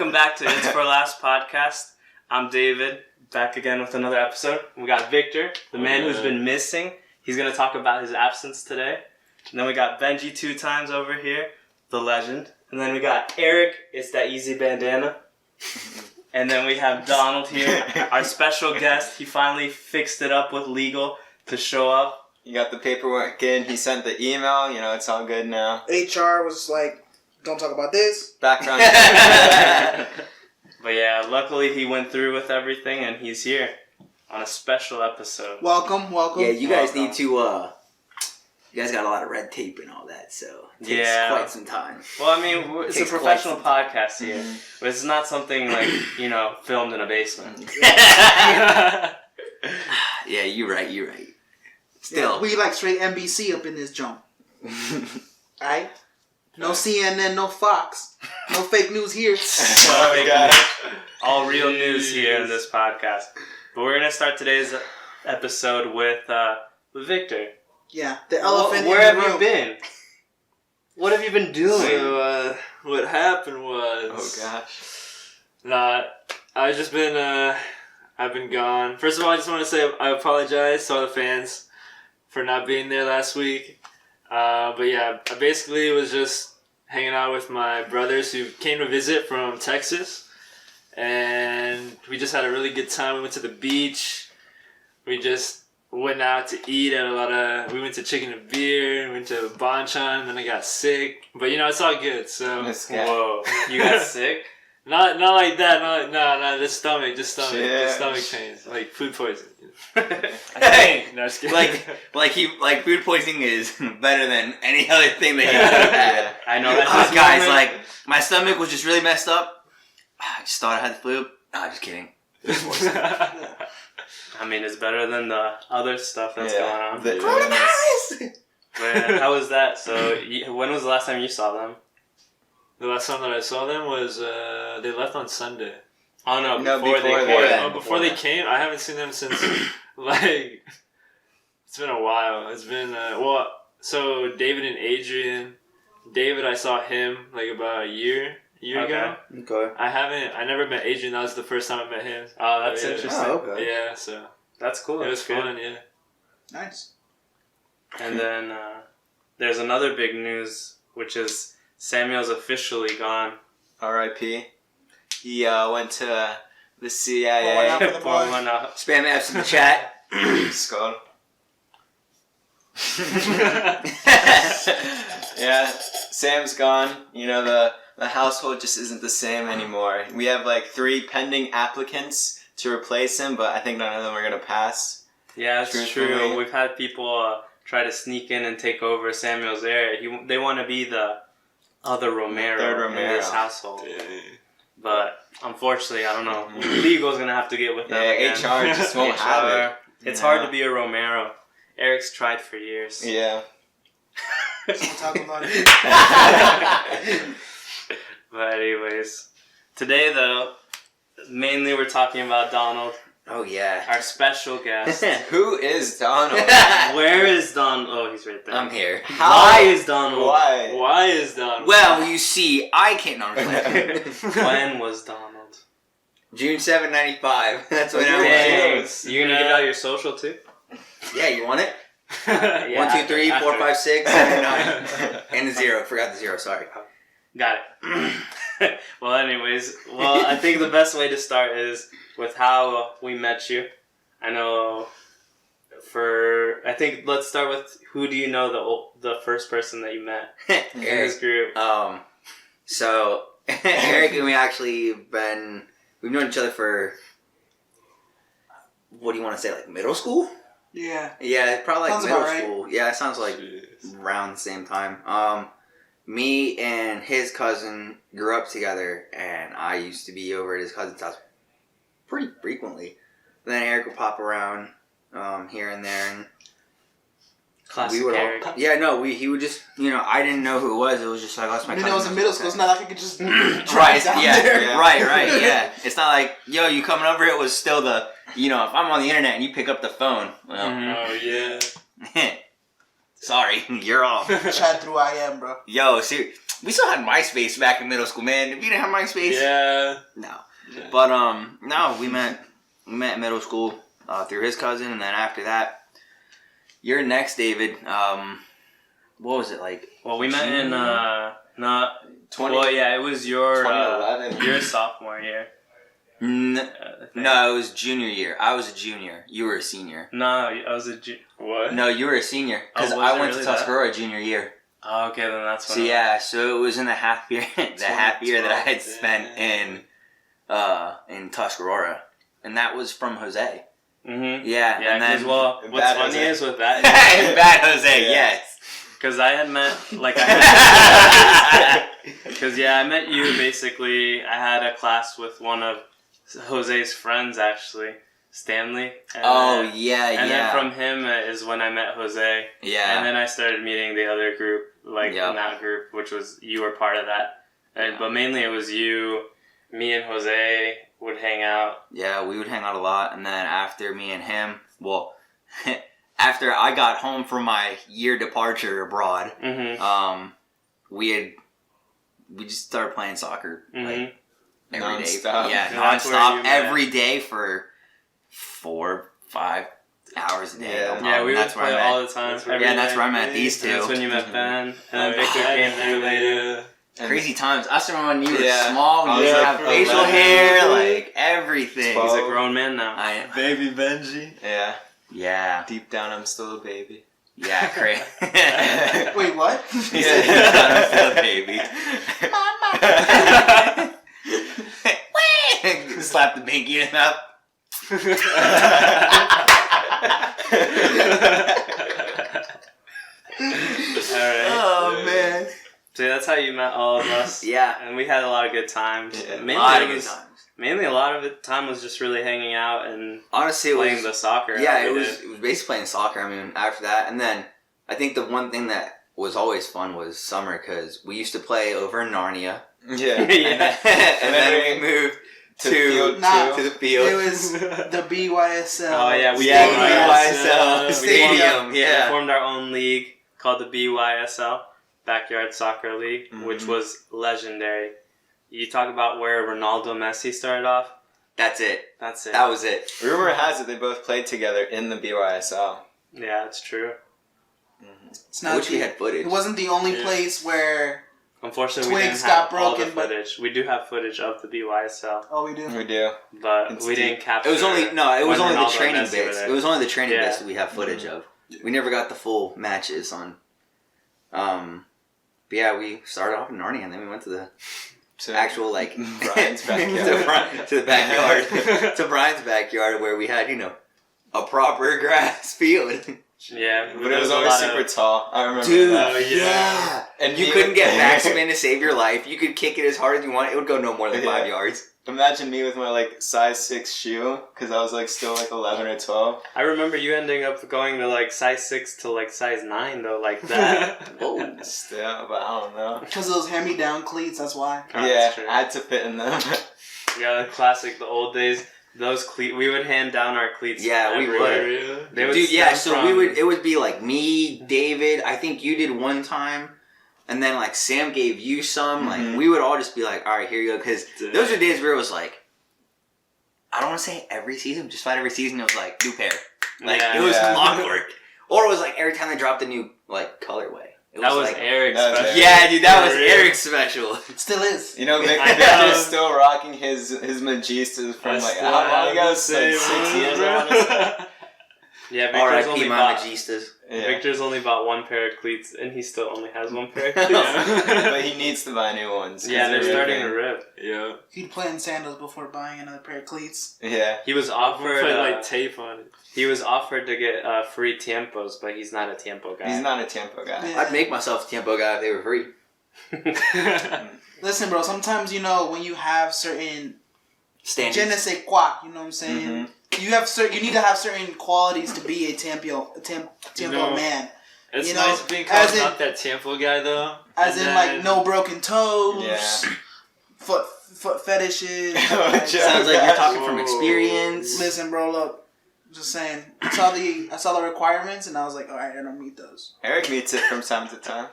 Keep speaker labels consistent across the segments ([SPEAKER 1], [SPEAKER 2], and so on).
[SPEAKER 1] Welcome back to It's For Laughs podcast. I'm David, back again with another episode. We got Victor, the man who's been missing. He's going to talk about his absence today. And then we got Benji 2 times over here, the legend. And then we got Eric, it's that easy bandana. And then we have Donald here, our special guest. He finally fixed it up with legal to show up.
[SPEAKER 2] You got the paperwork in, he sent the email, it's all good now.
[SPEAKER 3] HR was like, don't talk about this.
[SPEAKER 2] Background.
[SPEAKER 1] But yeah, luckily he went through with everything and he's here on a special episode.
[SPEAKER 3] Welcome.
[SPEAKER 4] Yeah, you guys need to, you guys got a lot of red tape and all that, so it takes quite some time.
[SPEAKER 1] Well, I mean, it's a professional podcast here, but it's not something like, filmed in a basement.
[SPEAKER 4] Yeah, you're right. Still.
[SPEAKER 3] Yeah, we like straight NBC up in this jump. Alright? No CNN, no Fox. No fake news here.
[SPEAKER 1] Oh my God. All real news here in this podcast. But we're going to start today's episode with Victor.
[SPEAKER 3] Yeah, the elephant
[SPEAKER 1] Where
[SPEAKER 3] in the
[SPEAKER 1] have
[SPEAKER 3] room.
[SPEAKER 1] you been? What have you been doing?
[SPEAKER 5] So, what happened was...
[SPEAKER 2] Oh, gosh.
[SPEAKER 5] I've just been, I've been gone. First of all, I just want to say I apologize to all the fans for not being there last week. But yeah, I basically was just hanging out with my brothers who came to visit from Texas. And we just had a really good time. We went to the beach. We just went out to eat at we went to Chicken and Beer, we went to Bonchon, then I got sick. But it's all good, so.
[SPEAKER 1] Whoa, you got sick?
[SPEAKER 5] Not like that, no, just stomach pains, like food poisoning.
[SPEAKER 4] Hey,
[SPEAKER 5] no, just kidding.
[SPEAKER 4] like food poisoning is better than any other thing that you could have had.
[SPEAKER 1] I know that.
[SPEAKER 4] Guys, my stomach was just really messed up. I just thought I had the flu. Nah, just kidding.
[SPEAKER 1] I mean, it's better than the other stuff that's going on.
[SPEAKER 4] Coronavirus!
[SPEAKER 1] But how was that? So, when was the last time you saw them?
[SPEAKER 5] The last time that I saw them was they left on Sunday.
[SPEAKER 1] Oh no,
[SPEAKER 5] Before they came, I haven't seen them since it's been a while. It's been so David and Adrian. David, I saw him about a year ago.
[SPEAKER 4] Okay.
[SPEAKER 5] I never met Adrian. That was the first time I met him.
[SPEAKER 1] Oh, that's interesting.
[SPEAKER 4] Oh, okay.
[SPEAKER 5] Yeah, so
[SPEAKER 1] that's cool.
[SPEAKER 5] It was fun. Yeah.
[SPEAKER 3] Nice.
[SPEAKER 1] And then there's another big news, which is Samuel's officially gone.
[SPEAKER 2] R.I.P. He went to the CIA.
[SPEAKER 4] Spam apps in the chat.
[SPEAKER 2] Skull. Yeah, Sam's gone. The household just isn't the same anymore. We have 3 pending applicants to replace him, but I think none of them are going to pass.
[SPEAKER 1] Yeah, that's true. We've had people try to sneak in and take over Samuel's area. They want to be the other Romero in this household.
[SPEAKER 5] Yeah.
[SPEAKER 1] But unfortunately, I don't know. Legal's going to have to get with them again.
[SPEAKER 2] HR just won't have it.
[SPEAKER 1] It's hard to be a Romero. Eric's tried for years.
[SPEAKER 2] Yeah.
[SPEAKER 3] We'll talk about it.
[SPEAKER 1] But anyways, today though, mainly we're talking about Donald.
[SPEAKER 4] Oh yeah.
[SPEAKER 1] Our special guest.
[SPEAKER 2] Who is Donald?
[SPEAKER 1] Where is Donald? Oh, he's right there.
[SPEAKER 4] I'm here.
[SPEAKER 1] Why is Donald?
[SPEAKER 5] Why is Donald?
[SPEAKER 4] Well, you see, I can't
[SPEAKER 1] When was Donald?
[SPEAKER 4] June 7, 95. That's when
[SPEAKER 1] Dang.
[SPEAKER 4] I was.
[SPEAKER 1] You gonna give out your social too?
[SPEAKER 4] Yeah, you want it?
[SPEAKER 1] Yeah,
[SPEAKER 4] 1, 2, 3, 4, 5, 6, 7, 9. And the 0. Forgot the 0, sorry.
[SPEAKER 1] Got it. Well, anyways, I think the best way to start is with how we met you. I know I think let's start with who do you know the first person that you met in this group?
[SPEAKER 4] So, Eric and we actually we've known each other for, what do you want to say, middle school?
[SPEAKER 3] Yeah.
[SPEAKER 4] Yeah, probably
[SPEAKER 3] Sounds
[SPEAKER 4] middle
[SPEAKER 3] about right.
[SPEAKER 4] school. Yeah, it sounds like around the same time. Me and his cousin grew up together, and I used to be over at his cousin's house pretty frequently. Then Eric would pop around here and there, and
[SPEAKER 1] Classic
[SPEAKER 4] we would
[SPEAKER 1] Eric.
[SPEAKER 4] he would just, I didn't know who it was. It was just that's my cousin.
[SPEAKER 3] I was in middle school. It's not like I could just drive
[SPEAKER 4] Right,
[SPEAKER 3] down
[SPEAKER 4] yeah,
[SPEAKER 3] there.
[SPEAKER 4] right, yeah. It's not like, yo, you coming over? It was still the, if I'm on the internet and you pick up the phone, well,
[SPEAKER 5] Oh yeah.
[SPEAKER 4] sorry, you're off.
[SPEAKER 3] Chat through IM, bro.
[SPEAKER 4] Yo, see, We still had MySpace back in middle school, man. If you didn't have MySpace,
[SPEAKER 5] Yeah.
[SPEAKER 4] no. But no, we met in middle school through his cousin, and then after that, you're next, David. What was it like?
[SPEAKER 1] Well, we met in not
[SPEAKER 2] 20,
[SPEAKER 1] well, yeah, it was your
[SPEAKER 2] 2011.
[SPEAKER 1] your sophomore year.
[SPEAKER 4] No,
[SPEAKER 1] I think.
[SPEAKER 4] it was junior year. I was a junior. You were a senior.
[SPEAKER 1] No, I was
[SPEAKER 5] What?
[SPEAKER 4] No, you were a senior because
[SPEAKER 1] Oh, was
[SPEAKER 4] I
[SPEAKER 1] it
[SPEAKER 4] went
[SPEAKER 1] really
[SPEAKER 4] to
[SPEAKER 1] that?
[SPEAKER 4] Tuscarora junior year.
[SPEAKER 1] Oh, okay, then that's when.
[SPEAKER 4] So yeah, so it was in the half year, that I had spent in Tuscarora, and that was from Jose.
[SPEAKER 1] Mm-hmm.
[SPEAKER 4] Yeah,
[SPEAKER 1] Yeah,
[SPEAKER 4] and then
[SPEAKER 1] because well, what's
[SPEAKER 2] Bad
[SPEAKER 1] funny
[SPEAKER 2] Jose.
[SPEAKER 1] is with that,
[SPEAKER 4] Bad Jose,
[SPEAKER 2] Yeah.
[SPEAKER 4] yes.
[SPEAKER 1] because I had met because I met you basically. I had a class with one of Jose's friends actually, Stanley. And
[SPEAKER 4] Oh
[SPEAKER 1] then,
[SPEAKER 4] yeah,
[SPEAKER 1] and
[SPEAKER 4] yeah,
[SPEAKER 1] then from him is when I met Jose.
[SPEAKER 4] yeah.
[SPEAKER 1] And then I started meeting the other group, like
[SPEAKER 4] Yep.
[SPEAKER 1] in that group, which was you were part of that. And, but mainly it was you, me, and Jose would hang out.
[SPEAKER 4] Yeah, we would hang out a lot, and then after me and him, well, after I got home from my year departure abroad,
[SPEAKER 1] Mm-hmm.
[SPEAKER 4] we just started playing soccer like
[SPEAKER 1] Mm-hmm.
[SPEAKER 4] every day.
[SPEAKER 2] Nonstop.
[SPEAKER 4] Yeah,
[SPEAKER 1] And that's where you
[SPEAKER 4] nonstop
[SPEAKER 1] met.
[SPEAKER 4] every day for 4-5 hours a day.
[SPEAKER 2] Yeah.
[SPEAKER 4] No
[SPEAKER 1] Yeah,
[SPEAKER 4] problem.
[SPEAKER 1] we would
[SPEAKER 4] that's where
[SPEAKER 1] play
[SPEAKER 4] I met.
[SPEAKER 1] all the time.
[SPEAKER 5] That's where-
[SPEAKER 1] every
[SPEAKER 4] Yeah, that's
[SPEAKER 1] day.
[SPEAKER 4] where I met these
[SPEAKER 1] And that's
[SPEAKER 4] two.
[SPEAKER 1] when you met Ben, and then
[SPEAKER 5] Oh,
[SPEAKER 1] Victor
[SPEAKER 5] yeah.
[SPEAKER 1] came through later.
[SPEAKER 2] And
[SPEAKER 4] Crazy times. I still remember when you were
[SPEAKER 2] Yeah.
[SPEAKER 4] small, you
[SPEAKER 2] I was
[SPEAKER 4] used to
[SPEAKER 2] like
[SPEAKER 4] have
[SPEAKER 2] for
[SPEAKER 4] facial
[SPEAKER 2] 11.
[SPEAKER 4] hair, like everything.
[SPEAKER 2] 12.
[SPEAKER 1] He's a grown man now.
[SPEAKER 2] Baby Benji. Yeah.
[SPEAKER 4] Yeah,
[SPEAKER 2] Deep down, I'm still a baby.
[SPEAKER 4] yeah, crazy.
[SPEAKER 3] Wait, what?
[SPEAKER 4] He said, "I'm still a baby." Slap the binky in up.
[SPEAKER 1] Alright.
[SPEAKER 4] Oh man.
[SPEAKER 1] So that's how you met all of us.
[SPEAKER 4] Yeah.
[SPEAKER 1] And we had a lot of good times.
[SPEAKER 2] Yeah.
[SPEAKER 4] A
[SPEAKER 1] Mainly
[SPEAKER 4] lot
[SPEAKER 1] it
[SPEAKER 4] of good
[SPEAKER 1] was,
[SPEAKER 4] times.
[SPEAKER 1] mainly a lot of the time was just really hanging out and
[SPEAKER 4] Honestly, it
[SPEAKER 1] playing
[SPEAKER 4] was
[SPEAKER 1] the soccer.
[SPEAKER 4] yeah,
[SPEAKER 1] every
[SPEAKER 4] it
[SPEAKER 1] day.
[SPEAKER 4] was basically playing soccer. I mean, after that, and then I think the one thing that was always fun was summer because we used to play over in Narnia,
[SPEAKER 2] Yeah.
[SPEAKER 4] and then, and then we moved
[SPEAKER 2] To field
[SPEAKER 3] Nah.
[SPEAKER 4] to the
[SPEAKER 3] It
[SPEAKER 4] field.
[SPEAKER 3] was the BYSL.
[SPEAKER 1] Oh yeah, we
[SPEAKER 4] Yeah,
[SPEAKER 1] formed
[SPEAKER 4] BYSL
[SPEAKER 1] we
[SPEAKER 4] Stadium.
[SPEAKER 1] We
[SPEAKER 4] Yeah.
[SPEAKER 1] formed our own league called the BYSL, Backyard Soccer League, which was legendary. You talk about where Ronaldo Messi started off.
[SPEAKER 4] That's it.
[SPEAKER 1] That's it.
[SPEAKER 4] That was it.
[SPEAKER 2] Rumor has it they both played together in the BYSL.
[SPEAKER 1] Yeah, it's true.
[SPEAKER 3] It's
[SPEAKER 4] I
[SPEAKER 3] not
[SPEAKER 4] wish we
[SPEAKER 3] the-
[SPEAKER 4] had footage.
[SPEAKER 3] It wasn't the only
[SPEAKER 5] Yeah.
[SPEAKER 3] place where.
[SPEAKER 1] Unfortunately, we
[SPEAKER 3] Twigs
[SPEAKER 1] didn't have
[SPEAKER 3] got
[SPEAKER 1] all the
[SPEAKER 3] broken, but-
[SPEAKER 1] footage. We do have footage of the BYSL,
[SPEAKER 3] Oh, we do.
[SPEAKER 2] We do.
[SPEAKER 1] but
[SPEAKER 2] It's
[SPEAKER 1] we didn't
[SPEAKER 2] deep.
[SPEAKER 1] capture.
[SPEAKER 4] It was only
[SPEAKER 1] when
[SPEAKER 4] only the
[SPEAKER 1] Ronaldo and
[SPEAKER 4] training
[SPEAKER 1] Messi were
[SPEAKER 4] bits.
[SPEAKER 1] there.
[SPEAKER 4] It was only the training
[SPEAKER 1] Yeah.
[SPEAKER 4] bits that we have footage of. We never got the full matches on. But yeah, we started off in Narnia and then we went to the
[SPEAKER 2] So,
[SPEAKER 4] actual like
[SPEAKER 2] Brian's backyard.
[SPEAKER 4] to the backyard to Brian's backyard where we had a proper grass field.
[SPEAKER 1] Yeah,
[SPEAKER 2] But it was
[SPEAKER 1] a
[SPEAKER 2] always
[SPEAKER 1] lot
[SPEAKER 2] super
[SPEAKER 1] of-
[SPEAKER 2] tall. I remember
[SPEAKER 4] Dude,
[SPEAKER 2] that.
[SPEAKER 5] Oh, yeah.
[SPEAKER 2] And
[SPEAKER 4] you
[SPEAKER 2] he-
[SPEAKER 4] couldn't get backspin to save your life. You could kick it as hard as you want. It would go no more than
[SPEAKER 2] Yeah.
[SPEAKER 4] 5 yards.
[SPEAKER 2] Imagine me with my size 6 shoe because I was still 11 or 12.
[SPEAKER 1] I remember you ending up going to size 6 to size 9 though, like that.
[SPEAKER 4] Oh,
[SPEAKER 2] Still, but I don't know.
[SPEAKER 3] Because of those hand-me-down cleats, that's why.
[SPEAKER 1] Oh,
[SPEAKER 2] Yeah,
[SPEAKER 1] that's true.
[SPEAKER 2] I had to fit in them.
[SPEAKER 1] Yeah, the classic, the old days. Those cleats, we would hand down our cleats.
[SPEAKER 4] Yeah, we
[SPEAKER 1] everywhere.
[SPEAKER 4] would.
[SPEAKER 1] They would
[SPEAKER 4] dude, yeah.
[SPEAKER 1] stem
[SPEAKER 4] So
[SPEAKER 1] from-
[SPEAKER 4] it would be me, David. I think you did one time, and then Sam gave you some.
[SPEAKER 2] Mhm.
[SPEAKER 4] We would all just be like, all right, here you go. Because those were days where it was I don't want to say every season, just about every season it was new pair.
[SPEAKER 1] Yeah.
[SPEAKER 4] It was
[SPEAKER 2] Yeah.
[SPEAKER 4] clockwork, or it was every time they dropped a new colorway. It
[SPEAKER 1] That was
[SPEAKER 4] like,
[SPEAKER 1] Eric's
[SPEAKER 2] That was
[SPEAKER 1] special.
[SPEAKER 4] yeah, dude, that was
[SPEAKER 1] For real.
[SPEAKER 4] Eric's special.
[SPEAKER 3] It still is.
[SPEAKER 2] You know,
[SPEAKER 1] I know.
[SPEAKER 2] Victor's still rocking his Magistas from
[SPEAKER 5] I still
[SPEAKER 2] how long
[SPEAKER 5] have
[SPEAKER 2] ago?
[SPEAKER 5] the
[SPEAKER 2] It's
[SPEAKER 5] same
[SPEAKER 2] 6
[SPEAKER 5] ones,
[SPEAKER 2] years
[SPEAKER 5] bro.
[SPEAKER 2] ago.
[SPEAKER 1] Yeah, Victor's
[SPEAKER 4] R.I.P.
[SPEAKER 1] only
[SPEAKER 4] my
[SPEAKER 1] bought.
[SPEAKER 4] Magistas.
[SPEAKER 2] Yeah.
[SPEAKER 1] Victor's only bought one pair of cleats, and he still only has one pair of cleats.
[SPEAKER 2] But he needs to buy new ones. 'cause
[SPEAKER 1] Yeah, they're starting to
[SPEAKER 2] ripping.
[SPEAKER 1] rip.
[SPEAKER 5] Yeah.
[SPEAKER 3] He'd play in sandals before buying another pair of cleats.
[SPEAKER 2] Yeah.
[SPEAKER 1] He was offered.
[SPEAKER 5] Put tape on it.
[SPEAKER 1] He was offered to get free tiempos, but he's not a tiempo guy.
[SPEAKER 2] He's not a tempo guy.
[SPEAKER 3] Yeah.
[SPEAKER 4] I'd make myself a tempo guy if they were free.
[SPEAKER 3] Listen, bro, sometimes, when you have certain
[SPEAKER 4] Standards.
[SPEAKER 3] je ne sais quoi, you know what I'm saying? You need to have certain qualities to be a tempo
[SPEAKER 5] No.
[SPEAKER 3] man.
[SPEAKER 5] It's
[SPEAKER 3] You know,
[SPEAKER 5] nice being
[SPEAKER 3] as
[SPEAKER 5] called
[SPEAKER 3] in-
[SPEAKER 5] not that tempo guy though.
[SPEAKER 3] As
[SPEAKER 5] And
[SPEAKER 3] in,
[SPEAKER 5] then-
[SPEAKER 3] no broken toes,
[SPEAKER 2] Yeah.
[SPEAKER 3] foot fetishes.
[SPEAKER 2] Oh,
[SPEAKER 3] like-
[SPEAKER 2] Joe.
[SPEAKER 4] Sounds like you're talking from
[SPEAKER 5] Whoa.
[SPEAKER 4] experience.
[SPEAKER 3] Listen, bro, look. Just saying. I saw the requirements and I was like, all right, I don't meet those.
[SPEAKER 2] Eric meets it from time to time.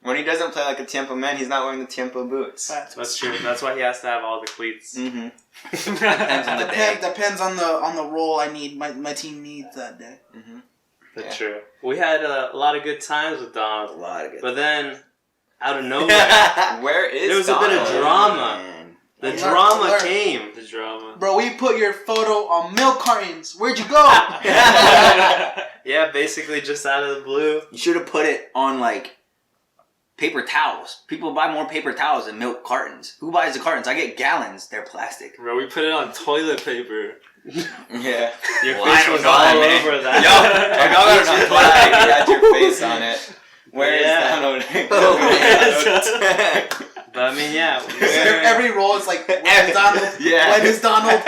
[SPEAKER 2] When he doesn't play like a Tiempo man, he's not wearing the Tiempo boots.
[SPEAKER 1] That's true. That's why he has to have all the cleats.
[SPEAKER 2] Mm-hmm.
[SPEAKER 4] Depends on the day.
[SPEAKER 3] Depends on the role I need. My team needs that day.
[SPEAKER 2] Mm-hmm.
[SPEAKER 1] That's true. We had a lot of good times with Donald.
[SPEAKER 4] A lot of good.
[SPEAKER 1] But then, out of nowhere,
[SPEAKER 2] Where is
[SPEAKER 1] there was a bit of
[SPEAKER 2] Donald?
[SPEAKER 1] drama.
[SPEAKER 4] Man.
[SPEAKER 1] The
[SPEAKER 3] Alert,
[SPEAKER 1] drama
[SPEAKER 3] alert.
[SPEAKER 1] came.
[SPEAKER 5] The drama.
[SPEAKER 3] Bro, we put your photo on milk cartons. Where'd you go?
[SPEAKER 1] Yeah, basically just out of the blue.
[SPEAKER 4] You should have put it on like paper towels. People buy more paper towels than milk cartons. Who buys the cartons? I get gallons. They're plastic.
[SPEAKER 5] Bro, we put it on toilet paper.
[SPEAKER 2] Yeah.
[SPEAKER 1] Your
[SPEAKER 4] Well, I
[SPEAKER 1] face
[SPEAKER 4] don't
[SPEAKER 1] was
[SPEAKER 4] know
[SPEAKER 1] all
[SPEAKER 4] that, man.
[SPEAKER 1] over that.
[SPEAKER 2] Yo, I got it on flag. You had your face on it. Where is
[SPEAKER 1] Yeah.
[SPEAKER 2] Donald?
[SPEAKER 4] Oh,
[SPEAKER 1] But I mean, yeah.
[SPEAKER 3] Every role is like, when is Donald?
[SPEAKER 2] Yeah.
[SPEAKER 3] When is Donald?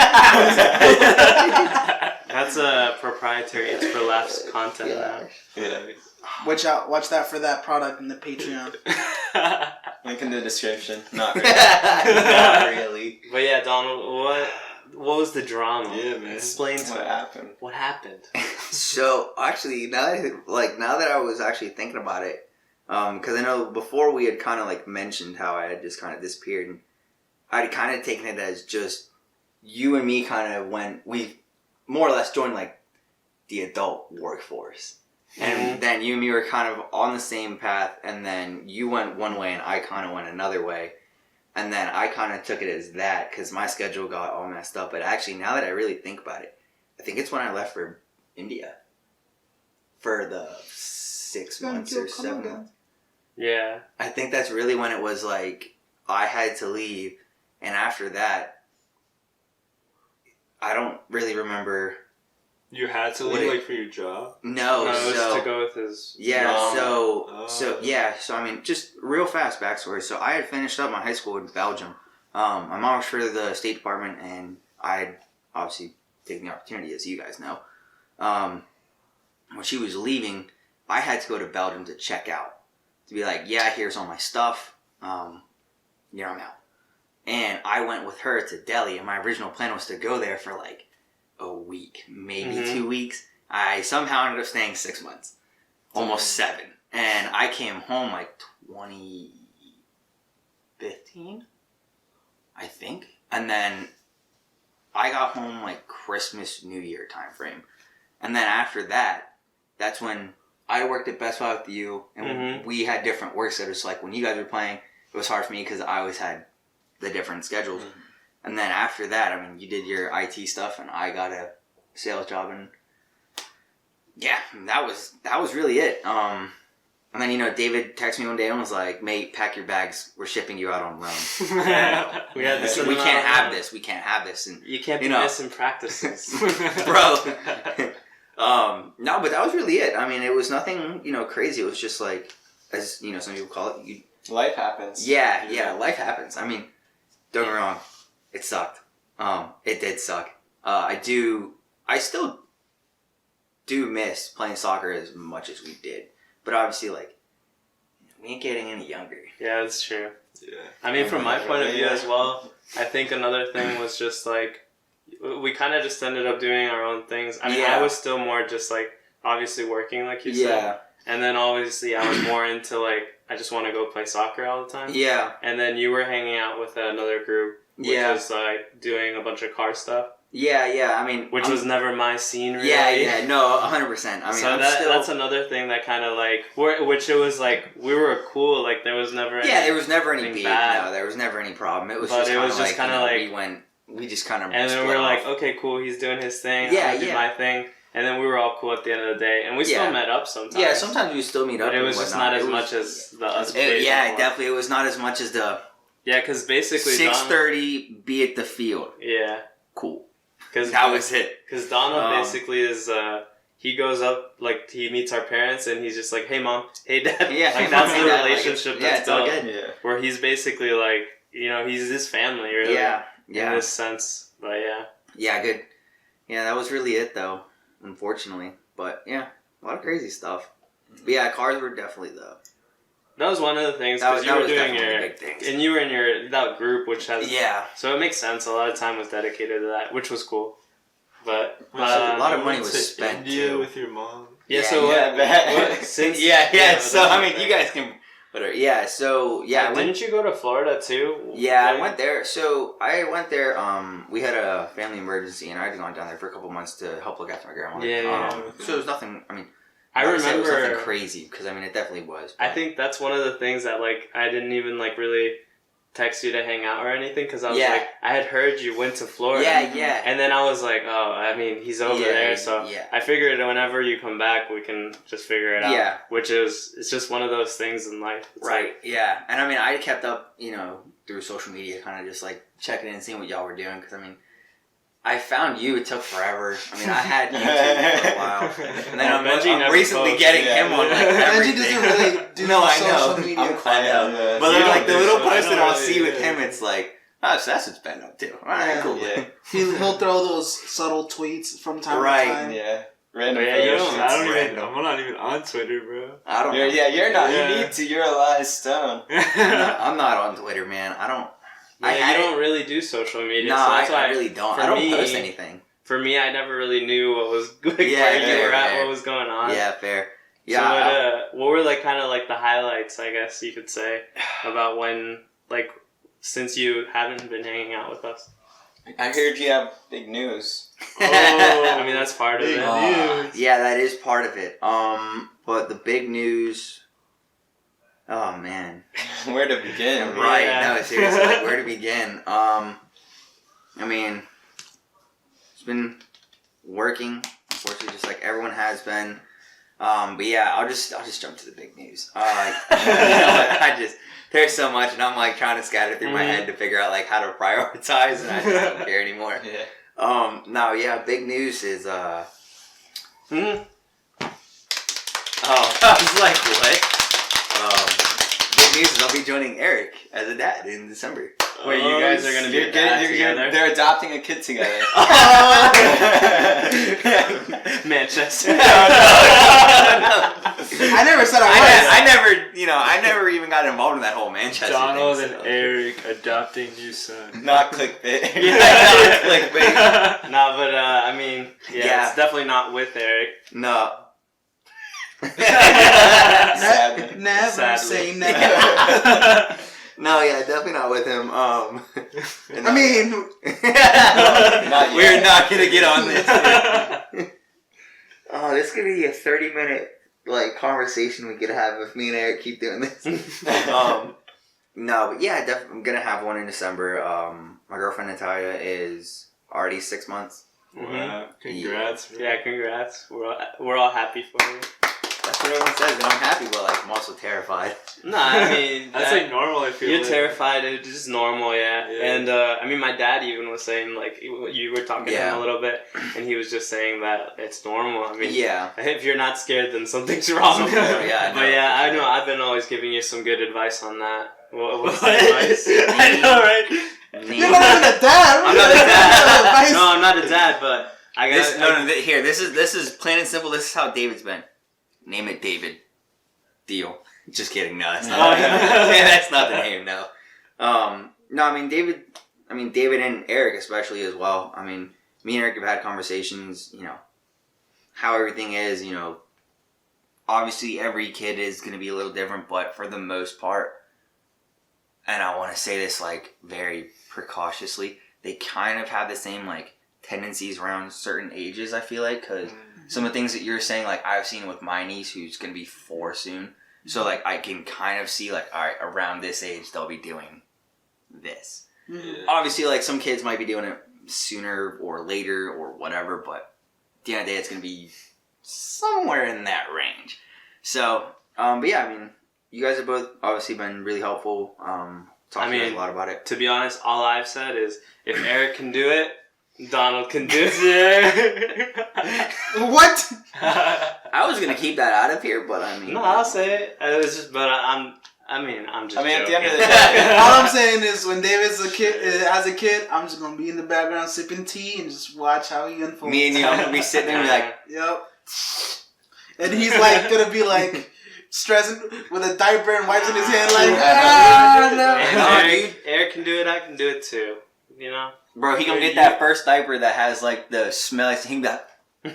[SPEAKER 1] That's a proprietary It's for Laughs content now.
[SPEAKER 2] Yeah.
[SPEAKER 3] Watch that for that product in the Patreon.
[SPEAKER 2] Link in the description. Not really.
[SPEAKER 4] Not really.
[SPEAKER 1] But yeah, Donald, what was the drama?
[SPEAKER 5] Yeah, man.
[SPEAKER 1] Explain to
[SPEAKER 2] What
[SPEAKER 1] me.
[SPEAKER 2] happened?
[SPEAKER 1] What happened?
[SPEAKER 4] So actually, now that I was actually thinking about it, because I know before we had kind of like mentioned how I had just kind of disappeared, and I'd kind of taken it as just you and me kind of we more or less joined like the adult workforce, and then you and me were kind of on the same path, and then you went one way and I kind of went another way. And then I kind of took it as that because my schedule got all messed up. But actually, now that I really think about it, I think it's when I left for India for the 6 months or 7 months.
[SPEAKER 1] Yeah.
[SPEAKER 4] I think that's really when it was like I had to leave. And after that, I don't really remember.
[SPEAKER 5] You had to
[SPEAKER 4] What
[SPEAKER 5] leave
[SPEAKER 4] it-
[SPEAKER 5] like for your job?
[SPEAKER 4] No,
[SPEAKER 1] No, it was
[SPEAKER 4] so
[SPEAKER 1] to go with his
[SPEAKER 4] yeah,
[SPEAKER 1] drama.
[SPEAKER 4] so I mean, just real fast backstory. So I had finished up my high school in Belgium. My mom works for the State Department, and I had obviously taken the opportunity, as you guys know. When she was leaving, I had to go to Belgium to check out, to be like, yeah, here's all my stuff. I'm out. And I went with her to Delhi, and my original plan was to go there for like a week, maybe 2 weeks. I somehow ended up staying 6 months, almost 7. And I came home like 2015, I think. And then I got home like Christmas, New Year time frame. And then after that, that's when I worked at Best Buy with you, and we had different work schedules. So like when you guys were playing, it was hard for me because I always had the different schedules. And then after that, I mean, you did your IT stuff, and I got a sales job, and yeah, that was really it. And then David texted me one day and was like, "Mate, pack your bags. We're shipping you out on Rome.
[SPEAKER 1] We had this.
[SPEAKER 4] We can't have this. We can't have this." And
[SPEAKER 1] You can't be missing practices.
[SPEAKER 4] bro. No, but that was really it. I mean, it was nothing, crazy. It was just like, as some people call it,
[SPEAKER 2] Life happens.
[SPEAKER 4] Yeah, life happens. I mean, don't get me wrong, it sucked. It did suck. I still do miss playing soccer as much as we did, but obviously, like, we ain't getting any younger.
[SPEAKER 1] Yeah, that's true.
[SPEAKER 5] Yeah.
[SPEAKER 1] I mean, from my point of view as well, I think another thing was just like, we kind of just ended up doing our own things. I mean, I was still more just like, obviously working, like you said. And then obviously I was more into like, I just want to go play soccer all the time.
[SPEAKER 4] Yeah.
[SPEAKER 1] And then you were hanging out with another group, which was like doing a bunch of car stuff.
[SPEAKER 4] Yeah. I mean,
[SPEAKER 1] which was never my scene, really.
[SPEAKER 4] Yeah. No, 100%. I mean,
[SPEAKER 1] so that's another thing that kind of like, which it was like, we were cool. Like there was never
[SPEAKER 4] there was never any beef.
[SPEAKER 1] Bad.
[SPEAKER 4] No, there was never any problem. It was
[SPEAKER 1] but
[SPEAKER 4] just kind of like, we just kind of
[SPEAKER 1] and then we were
[SPEAKER 4] off.
[SPEAKER 1] like, okay, cool, he's doing his thing.
[SPEAKER 4] Yeah,
[SPEAKER 1] I did my thing. And then we were all cool at the end of the day, and we still met up sometimes.
[SPEAKER 4] Yeah, sometimes we still meet up.
[SPEAKER 1] But it was just not as much as the us.
[SPEAKER 4] Definitely, it was not as much as the.
[SPEAKER 1] Yeah, because basically
[SPEAKER 4] 6:30, be at the field.
[SPEAKER 1] Yeah.
[SPEAKER 4] Cool.
[SPEAKER 1] Because
[SPEAKER 4] that was it.
[SPEAKER 1] Because Donald basically is. He goes up, like, he meets our parents, and he's just like, hey, Mom, hey, Dad.
[SPEAKER 4] Yeah.
[SPEAKER 1] Like, that's the relationship that's built.
[SPEAKER 4] Good.
[SPEAKER 2] Yeah.
[SPEAKER 1] Where he's basically, like, he's his family, really.
[SPEAKER 4] Yeah.
[SPEAKER 1] In this sense. But, yeah.
[SPEAKER 4] Yeah, good. Yeah, that was really it, though, unfortunately. But, yeah, a lot of crazy stuff. But, yeah, cars were definitely
[SPEAKER 1] That was one of the things, because you were doing
[SPEAKER 4] big things.
[SPEAKER 1] and you were in that group, which has...
[SPEAKER 4] Yeah.
[SPEAKER 1] So it makes sense. A lot of time was dedicated to that, which was cool. But
[SPEAKER 4] a lot of money was spent,
[SPEAKER 5] India
[SPEAKER 4] too.
[SPEAKER 5] with your mom.
[SPEAKER 1] Yeah,
[SPEAKER 2] so
[SPEAKER 1] so
[SPEAKER 2] what,
[SPEAKER 1] since
[SPEAKER 4] so I mean, you guys can But yeah, so yeah,
[SPEAKER 1] Didn't you go to Florida too?
[SPEAKER 4] Yeah, I went there. So I went there. We had a family emergency, and I had gone down there for a couple months to help look after my grandma.
[SPEAKER 1] Yeah.
[SPEAKER 4] So it was nothing. I mean,
[SPEAKER 1] I remember
[SPEAKER 4] it was nothing crazy because I mean it definitely was.
[SPEAKER 1] I think that's one of the things that like I didn't even like really text you to hang out or anything because I was like I had heard you went to Florida.
[SPEAKER 4] Yeah.
[SPEAKER 1] And then I was like, oh, I mean he's over there, so
[SPEAKER 4] yeah.
[SPEAKER 1] I figured whenever you come back we can just figure it out.
[SPEAKER 4] Yeah.
[SPEAKER 1] Which is it's just one of those things in life. It's
[SPEAKER 4] Right.
[SPEAKER 1] like,
[SPEAKER 4] Yeah. And I mean I kept up, through social media, kind of just like checking in and seeing what y'all were doing because I mean. I found you. It took forever. I mean, I had YouTube for a while, and then I'm recently
[SPEAKER 1] posts.
[SPEAKER 4] getting him on like everything.
[SPEAKER 3] Benji doesn't really do social media.
[SPEAKER 2] I'm quiet.
[SPEAKER 4] But then, like the little
[SPEAKER 1] so.
[SPEAKER 4] post that I'll
[SPEAKER 1] Really,
[SPEAKER 4] see with him, it's like, oh, so that's what's Ben up to. All right, cool.
[SPEAKER 2] Yeah.
[SPEAKER 3] He'll throw those subtle tweets from time
[SPEAKER 4] Right.
[SPEAKER 3] to time.
[SPEAKER 2] Yeah. Random.
[SPEAKER 1] Yeah, you
[SPEAKER 2] photos.
[SPEAKER 1] don't-
[SPEAKER 5] I don't even.
[SPEAKER 4] random.
[SPEAKER 5] I'm not even on Twitter, bro.
[SPEAKER 4] I don't.
[SPEAKER 2] You're not.
[SPEAKER 5] Yeah.
[SPEAKER 2] You need to. You're a live stone.
[SPEAKER 4] I'm not on Twitter, man. I don't.
[SPEAKER 1] yeah, you don't really do social media.
[SPEAKER 4] No,
[SPEAKER 1] so that's why
[SPEAKER 4] I really don't.
[SPEAKER 1] for
[SPEAKER 4] I don't
[SPEAKER 1] me-
[SPEAKER 4] post anything.
[SPEAKER 1] For me, I never really knew what was like, where you were at, what was going on.
[SPEAKER 4] Yeah, fair.
[SPEAKER 1] So
[SPEAKER 4] Yeah.
[SPEAKER 1] what were like kind of like the highlights, I guess you could say, about when like since you haven't been hanging out with us?
[SPEAKER 2] I heard you have big news.
[SPEAKER 1] I mean that's part of
[SPEAKER 5] Big
[SPEAKER 1] it.
[SPEAKER 5] news.
[SPEAKER 4] Yeah, that is part of it. But the big news. Oh man.
[SPEAKER 2] Where to begin?
[SPEAKER 4] Right.
[SPEAKER 1] Yeah.
[SPEAKER 4] No, seriously. Like, where to begin? I mean, it's been working. Unfortunately, just like everyone has been. But yeah, I'll just jump to the big news. You know what? There's so much, and I'm like trying to scatter through my head to figure out like how to prioritize, and I just don't care anymore.
[SPEAKER 2] Yeah.
[SPEAKER 4] No, yeah, big news is
[SPEAKER 1] Mhm.
[SPEAKER 4] Oh, I was like, what? Big news is I'll be joining Eric as a dad in December.
[SPEAKER 1] Wait, you guys are gonna be together?
[SPEAKER 2] They're adopting a kid together.
[SPEAKER 1] Manchester.
[SPEAKER 3] I never said I was.
[SPEAKER 4] I never even got involved in that whole Manchester
[SPEAKER 5] Donald
[SPEAKER 4] thing.
[SPEAKER 5] and Eric adopting new son.
[SPEAKER 2] Not clickbait.
[SPEAKER 1] Nah, but I mean, yeah, it's definitely not with Eric.
[SPEAKER 4] No.
[SPEAKER 2] Sad.
[SPEAKER 3] Never
[SPEAKER 1] Sadly.
[SPEAKER 3] say never.
[SPEAKER 4] No, yeah, definitely not with him.
[SPEAKER 3] I mean,
[SPEAKER 2] Not
[SPEAKER 4] we're
[SPEAKER 2] yet.
[SPEAKER 4] not gonna get on this. Oh, this could be a 30-minute like conversation we could have if me and Eric keep doing this. No, but yeah, I'm gonna have one in December. My girlfriend Natalia is already 6 months.
[SPEAKER 5] Wow. Congrats. bro.
[SPEAKER 1] Yeah, congrats. We're all happy for you.
[SPEAKER 4] That's what everyone says, and I'm happy, but like I'm also terrified.
[SPEAKER 1] Nah, I mean
[SPEAKER 5] That's like normal, I feel
[SPEAKER 1] you're
[SPEAKER 5] like.
[SPEAKER 1] terrified. It's just normal, yeah.
[SPEAKER 5] Yeah.
[SPEAKER 1] And I mean, my dad even was saying like you were talking to him
[SPEAKER 4] Yeah.
[SPEAKER 1] a little bit, and he was just saying that it's normal. I mean,
[SPEAKER 4] Yeah.
[SPEAKER 1] if you're not scared, then something's wrong.
[SPEAKER 4] Yeah,
[SPEAKER 1] But yeah, I know. I've been always giving you some good advice on that. What's the
[SPEAKER 5] What?
[SPEAKER 1] advice?
[SPEAKER 5] I know, right?
[SPEAKER 3] you're not even a dad.
[SPEAKER 1] I'm not a dad. No, I'm not a dad, but I guess
[SPEAKER 4] Here, this is plain and simple. This is how David's been. Name it David. Deal. Just kidding. No, that's not. That's not the name. No. No, I mean David and Eric especially as well. I mean, me and Eric have had conversations. How everything is. Obviously every kid is going to be a little different, but for the most part, and I want to say this like very precautiously, they kind of have the same like tendencies around certain ages. I feel like because some of the things that you're saying, like I've seen with my niece who's gonna be 4 soon, so like I can kind of see like, all right, around this age they'll be doing this.
[SPEAKER 5] Yeah.
[SPEAKER 4] Obviously, like some kids might be doing it sooner or later or whatever, but at the end of the day, it's gonna be somewhere in that range. So, but yeah, I mean, you guys have both obviously been really helpful. Talking to us a lot about it.
[SPEAKER 1] To be honest, all I've said is if Eric can do it, Donald can do it.
[SPEAKER 3] What?
[SPEAKER 4] I was gonna keep that out of here, but I mean,
[SPEAKER 1] No, I'll say it. It's just, but I'm just.
[SPEAKER 2] I mean, at
[SPEAKER 1] joking.
[SPEAKER 2] the end of the day,
[SPEAKER 3] All I'm saying is, when David's as a kid, I'm just gonna be in the background sipping tea and just watch how he unfolds.
[SPEAKER 4] me and you, I'm gonna be sitting there and be like,
[SPEAKER 3] Yep. And he's like gonna be like stressing with a diaper and wipes in his hand, like no.
[SPEAKER 1] If Eric can do it, I can do it too. You know.
[SPEAKER 4] bro, he gonna get that first diaper that has like the smell. He can be like,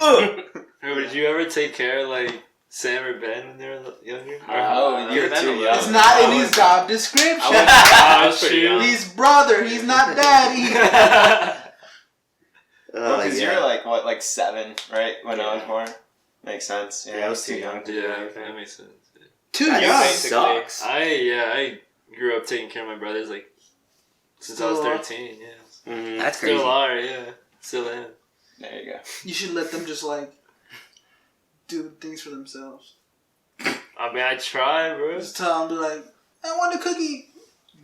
[SPEAKER 4] ugh.
[SPEAKER 5] Bro, did you ever take care of like Sam or Ben when they were younger?
[SPEAKER 2] You're too young.
[SPEAKER 3] It's not in his job description.
[SPEAKER 5] I was pretty young.
[SPEAKER 3] He's brother. He's not daddy.
[SPEAKER 2] Because you're like 7, right? When I was born. Makes sense. Yeah, I was too young to do
[SPEAKER 5] Yeah,
[SPEAKER 2] anything.
[SPEAKER 5] that makes sense.
[SPEAKER 3] Too
[SPEAKER 4] That
[SPEAKER 3] young.
[SPEAKER 4] sucks.
[SPEAKER 5] I grew up taking care of my brothers since I was 13. Yeah,
[SPEAKER 4] That's crazy.
[SPEAKER 5] still are. Yeah, still am.
[SPEAKER 2] There you go.
[SPEAKER 3] You should let them just do things for themselves.
[SPEAKER 5] I mean, I try, bro.
[SPEAKER 3] Just tell them, be like, I want a cookie.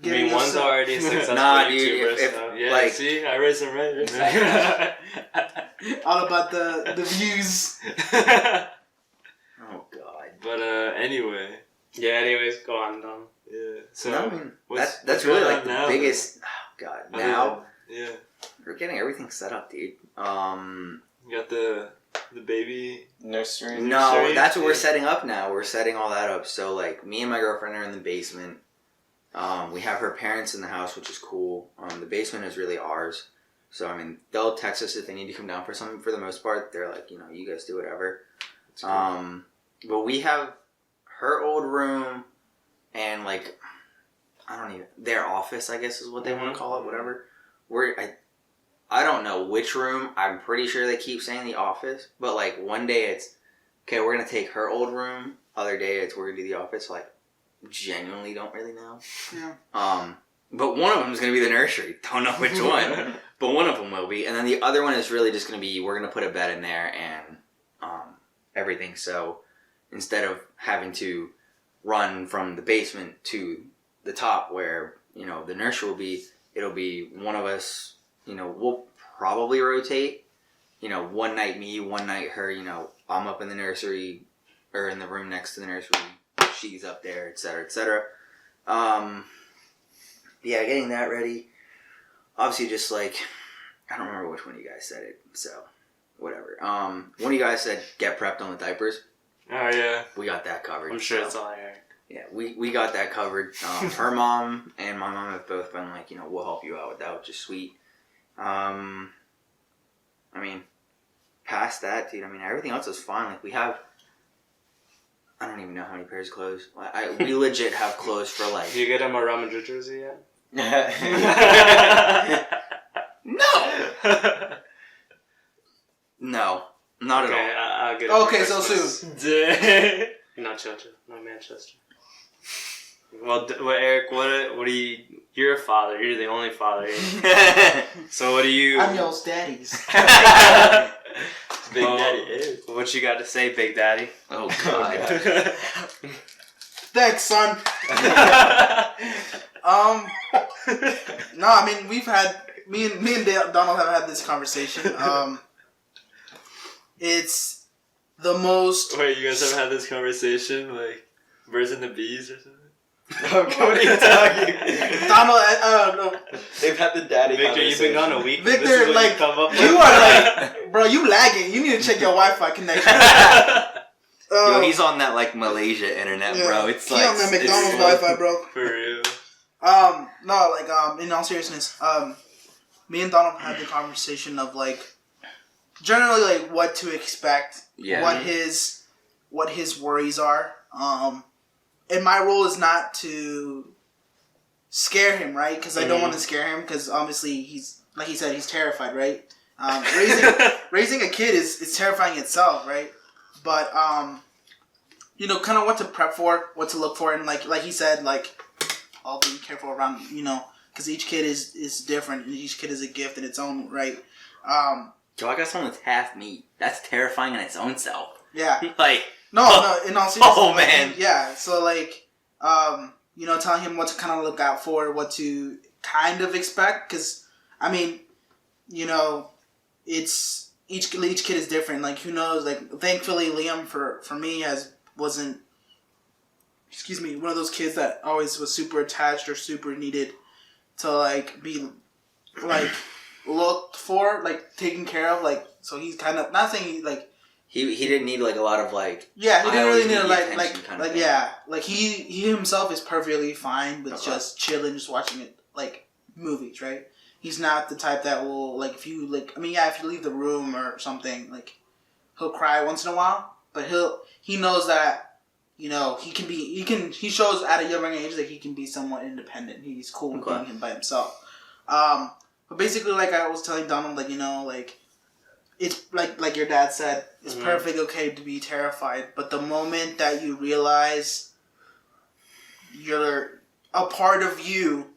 [SPEAKER 1] I mean, one's already a successful
[SPEAKER 4] Nah, dude,
[SPEAKER 1] YouTuber,
[SPEAKER 4] if-
[SPEAKER 1] so.
[SPEAKER 5] Yeah,
[SPEAKER 4] Like-
[SPEAKER 5] see, I raised them right.
[SPEAKER 3] All about the views.
[SPEAKER 4] Oh god.
[SPEAKER 5] But anyway,
[SPEAKER 1] Yeah, anyways, go on, Dom.
[SPEAKER 5] yeah. So
[SPEAKER 4] No, I mean,
[SPEAKER 5] what's
[SPEAKER 4] that's
[SPEAKER 5] going
[SPEAKER 4] really
[SPEAKER 5] on
[SPEAKER 4] like the
[SPEAKER 5] now,
[SPEAKER 4] biggest. Oh god.
[SPEAKER 5] Other
[SPEAKER 4] Now
[SPEAKER 5] than- yeah,
[SPEAKER 4] we're getting everything set up, dude.
[SPEAKER 5] you got the baby.
[SPEAKER 2] Nursery.
[SPEAKER 4] No,
[SPEAKER 5] Nursery?
[SPEAKER 4] that's what we're
[SPEAKER 5] Yeah.
[SPEAKER 4] setting up now. We're setting all that up. So like, me and my girlfriend are in the basement. We have her parents in the house, which is cool. The basement is really ours. So I mean, they'll text us if they need to come down for something. For the most part, they're like, you guys do whatever.
[SPEAKER 5] Cool.
[SPEAKER 4] But we have her old room and their office, I guess is what they want to call it, whatever. I don't know which room. I'm pretty sure they keep saying the office, but like one day it's okay, we're gonna take her old room. Other day it's we're gonna do the office. Like genuinely don't really know.
[SPEAKER 3] Yeah.
[SPEAKER 4] But one of them is gonna be the nursery. Don't know which one, but one of them will be, and then the other one is really just gonna be we're gonna put a bed in there and everything. So instead of having to run from the basement to the top where the nursery will be, it'll be one of us. We'll probably rotate. One night me, one night her. I'm up in the nursery or in the room next to the nursery. She's up there, etc., etc. Yeah, getting that ready. Obviously, just I don't remember which one of you guys said it, so whatever. One of you guys said get prepped on the diapers.
[SPEAKER 5] Oh yeah.
[SPEAKER 4] We got that covered.
[SPEAKER 1] I'm sure
[SPEAKER 4] so.
[SPEAKER 1] it's all Eric.
[SPEAKER 4] Yeah, we got that covered. Her mom and my mom have both been like, we'll help you out with that, which is sweet. I mean, past that, dude, everything else is fine. Like, we have, I don't even know how many pairs of clothes. We legit have clothes for, like...
[SPEAKER 1] Do you get him a Ramen jersey yet?
[SPEAKER 4] No! No, not at all.
[SPEAKER 1] Okay, I'll get it.
[SPEAKER 3] Okay,
[SPEAKER 1] for
[SPEAKER 3] so
[SPEAKER 1] Christmas.
[SPEAKER 3] soon.
[SPEAKER 1] Not Chelsea, not Manchester. Well, Eric, what do you... You're a father. You're the only father here. So what do you...
[SPEAKER 3] I'm y'all's daddies.
[SPEAKER 5] Big Daddy is.
[SPEAKER 1] What you got to say, Big Daddy?
[SPEAKER 4] Oh, God.
[SPEAKER 3] Thanks, son. No, we've had me and Donald have had this conversation. It's the most.
[SPEAKER 5] Wait, you guys ever had this conversation like birds and the bees or something?
[SPEAKER 2] What are you talking?
[SPEAKER 3] Donald, no.
[SPEAKER 2] They've had the daddy
[SPEAKER 1] Victor, you've been gone a week.
[SPEAKER 3] Victor,
[SPEAKER 1] This is what
[SPEAKER 3] like,
[SPEAKER 1] you come up with?
[SPEAKER 3] You are bro, you lagging. You need to check your Wi-Fi connection.
[SPEAKER 4] Yo, he's on that, Malaysia internet, bro. It's
[SPEAKER 3] he on that McDonald's
[SPEAKER 4] it's-
[SPEAKER 3] Wi-Fi, bro.
[SPEAKER 5] For real.
[SPEAKER 3] No, in all seriousness, me and Donald had the conversation of generally what to expect,
[SPEAKER 4] Yeah.
[SPEAKER 3] what his worries are. And my role is not to scare him, right? Because I don't want to scare him. Because obviously he's, like he said, he's terrified, right? Raising a kid is terrifying itself, right? But kind of what to prep for, what to look for, and like he said, I'll be careful around, because each kid is different, and each kid is a gift in its own right.
[SPEAKER 4] Yo, I got someone that's half meat. That's terrifying in its own self.
[SPEAKER 3] Yeah.
[SPEAKER 4] No,
[SPEAKER 3] In all seriousness.
[SPEAKER 4] Oh, man.
[SPEAKER 3] Yeah. So telling him what to kind of look out for, what to kind of expect, because it's each kid is different. Who knows? Thankfully, Liam for me wasn't one of those kids that always was super attached or super needed to be looked for, taken care of. So he's kind of not saying
[SPEAKER 4] he didn't need a lot of
[SPEAKER 3] yeah, he
[SPEAKER 4] I
[SPEAKER 3] didn't
[SPEAKER 4] always
[SPEAKER 3] really need
[SPEAKER 4] need the attention kind of thing.
[SPEAKER 3] yeah, he himself is perfectly fine with
[SPEAKER 4] Okay.
[SPEAKER 3] just chilling, just watching it movies, right? He's not the type that will if you if you leave the room or something, he'll cry once in a while, but he knows that, you know, he shows at a younger age that he can be somewhat independent. He's cool with being him by himself. But basically, like I was telling Donald, like, you know, like, it's like your dad said, it's perfectly okay to be terrified, but the moment that you realize a part of you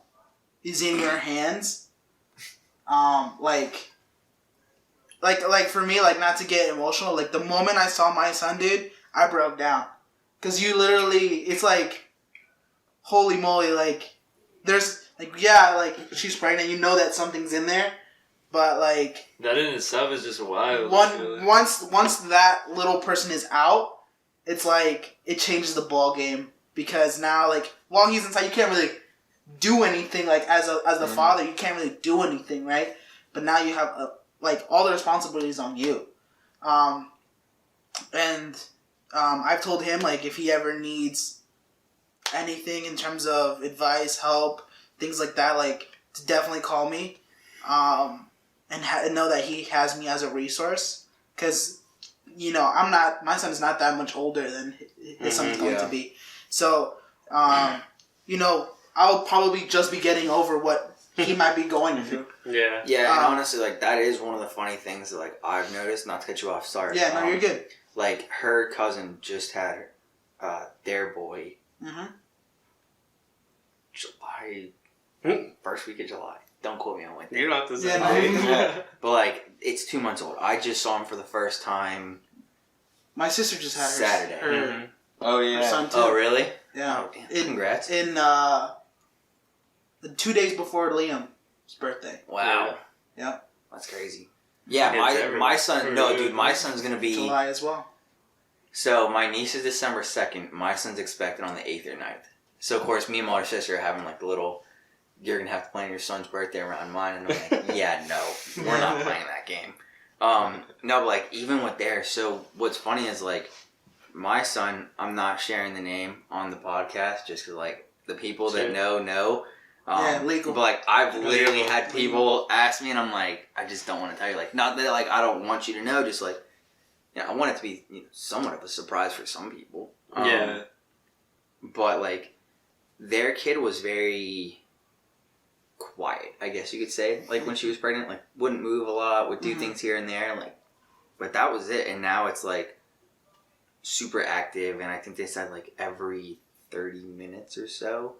[SPEAKER 3] is in your hands, like for me, like, not to get emotional, like, the moment I saw my son, dude, I broke down. Because you literally, it's like, holy moly, like, there's, like, yeah, like, she's pregnant, you know that something's in there, but, like...
[SPEAKER 5] That in itself is just wild.
[SPEAKER 3] Once that little person is out, it's like, it changes the ball game, because now, like, while he's inside, you can't really do anything, like, as the father, you can't really do anything, right? But now you have, like, all the responsibilities on you. I've told him, like, if he ever needs anything in terms of advice, help, things like that, like, to definitely call me, and know that he has me as a resource, because, you know, my son's not that much older than his son's going to be, so, you know, I'll probably just be getting over what he might be going through.
[SPEAKER 1] Yeah.
[SPEAKER 4] Yeah, and honestly, like, that is one of the funny things that, like, I've noticed, not to cut you off, sorry.
[SPEAKER 3] Yeah, no, you're good.
[SPEAKER 4] Like, her cousin just had their boy July, first week of July. Don't quote me on when.
[SPEAKER 1] You don't have to say
[SPEAKER 4] But, like, it's 2 months old. I just saw him for the first time.
[SPEAKER 3] My sister just had
[SPEAKER 4] Saturday.
[SPEAKER 3] her
[SPEAKER 2] Oh, yeah.
[SPEAKER 3] her son, too.
[SPEAKER 4] Oh, really?
[SPEAKER 3] Yeah.
[SPEAKER 4] Oh, damn. Congrats.
[SPEAKER 3] In, 2 days before Liam's birthday.
[SPEAKER 4] Wow.
[SPEAKER 3] Yeah.
[SPEAKER 4] That's crazy. Yeah, my son, no, dude, my son's going to be...
[SPEAKER 3] July as well.
[SPEAKER 4] So, my niece is December 2nd. My son's expected on the 8th or 9th. So, of course, me and my older sister are having, like, the little... You're going to have to plan your son's birthday around mine. And I'm like, yeah, no. We're not playing that game. No, but, like, even with theirs... So, what's funny is, like, my son... I'm not sharing the name on the podcast just because, like, the people that know...
[SPEAKER 3] yeah, legal.
[SPEAKER 4] But, like, I've literally had people ask me, and I'm like, I just don't want to tell you. Like, not that, like, I don't want you to know, just, like, you know, I want it to be, you know, somewhat of a surprise for some people.
[SPEAKER 1] Yeah.
[SPEAKER 4] But, like, their kid was very quiet, I guess you could say. Like, when she was pregnant, like, wouldn't move a lot, would do things here and there, like, but that was it. And now it's, like, super active, and I think they said, like, every 30 minutes or so.